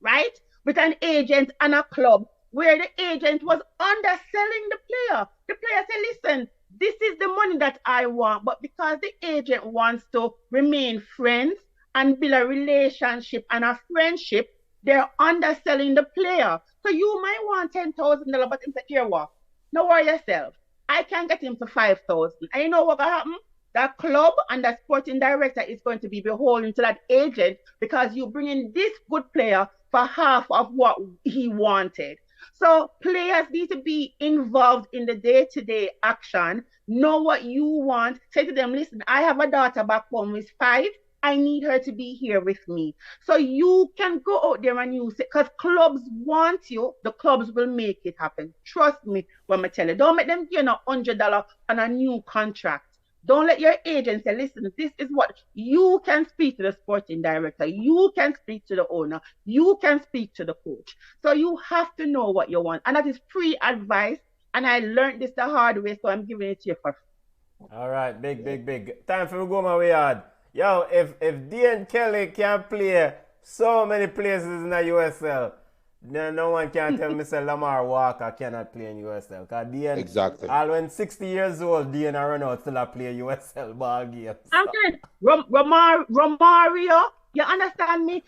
right, with an agent and a club where the agent was underselling the player. The player said, listen, this is the money that I want, but because the agent wants to remain friends and build a relationship and a friendship, they're underselling the player. So you might want $10,000, but him say, here what? No worry yourself. I can get him for 5,000. And you know what will happen? That club and the sporting director is going to be beholden to that agent because you bring in this good player for half of what he wanted. So players need to be involved in the day-to-day action, know what you want, say to them, listen, I have a daughter back home who is 5. I need her to be here with me. So you can go out there and use it because clubs want you. The clubs will make it happen. Trust me when I tell you. Don't make them give you $100 on a new contract. Don't let your agent say, listen, this is what you can speak to the sporting director. You can speak to the owner. You can speak to the coach. So you have to know what you want. And that is free advice. And I learned this the hard way, so I'm giving it to you for free. All right, big. Time for me to go my way on. Yo, if Dean Kelly can play so many places in the USL, then no one can tell me say Lamar Walker cannot play in USL. Because Dean, Exactly. all when 60 years old, Dean run out still play USL ball games. I'm saying, Romario, you understand me?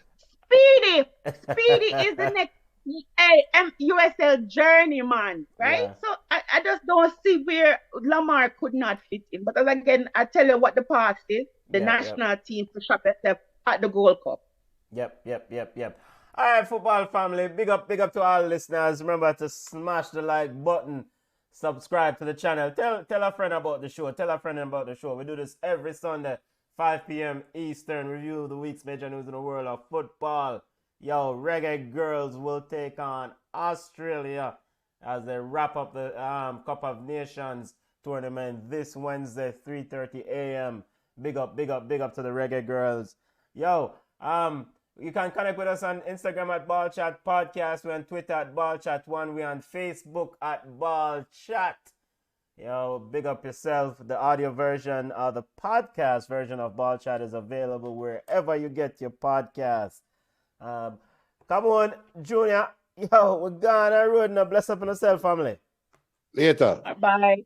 Speedy is the next USL journeyman, right? Yeah. So I just don't see where Lamar could not fit in. But as again, I tell you what the past is. The national team to shop itself at the Gold Cup. Yep. All right, football family, big up to all listeners. Remember to smash the like button, subscribe to the channel. Tell a friend about the show. We do this every Sunday, 5 p.m. Eastern. Review the week's major news in the world of football. Yo, Reggaeboyz will take on Australia as they wrap up the Cup of Nations tournament this Wednesday, 3:30 a.m. Big up to the Reggaeboyz. Yo, you can connect with us on Instagram at Ballchat Podcast. We're on Twitter at Ballchat1. We're on Facebook at Ballchat. Yo, big up yourself. The audio version, the podcast version of Ballchat is available wherever you get your podcast. Come on, Junior. Yo, we're gone on road now. Bless up on yourself, family. Later. Bye.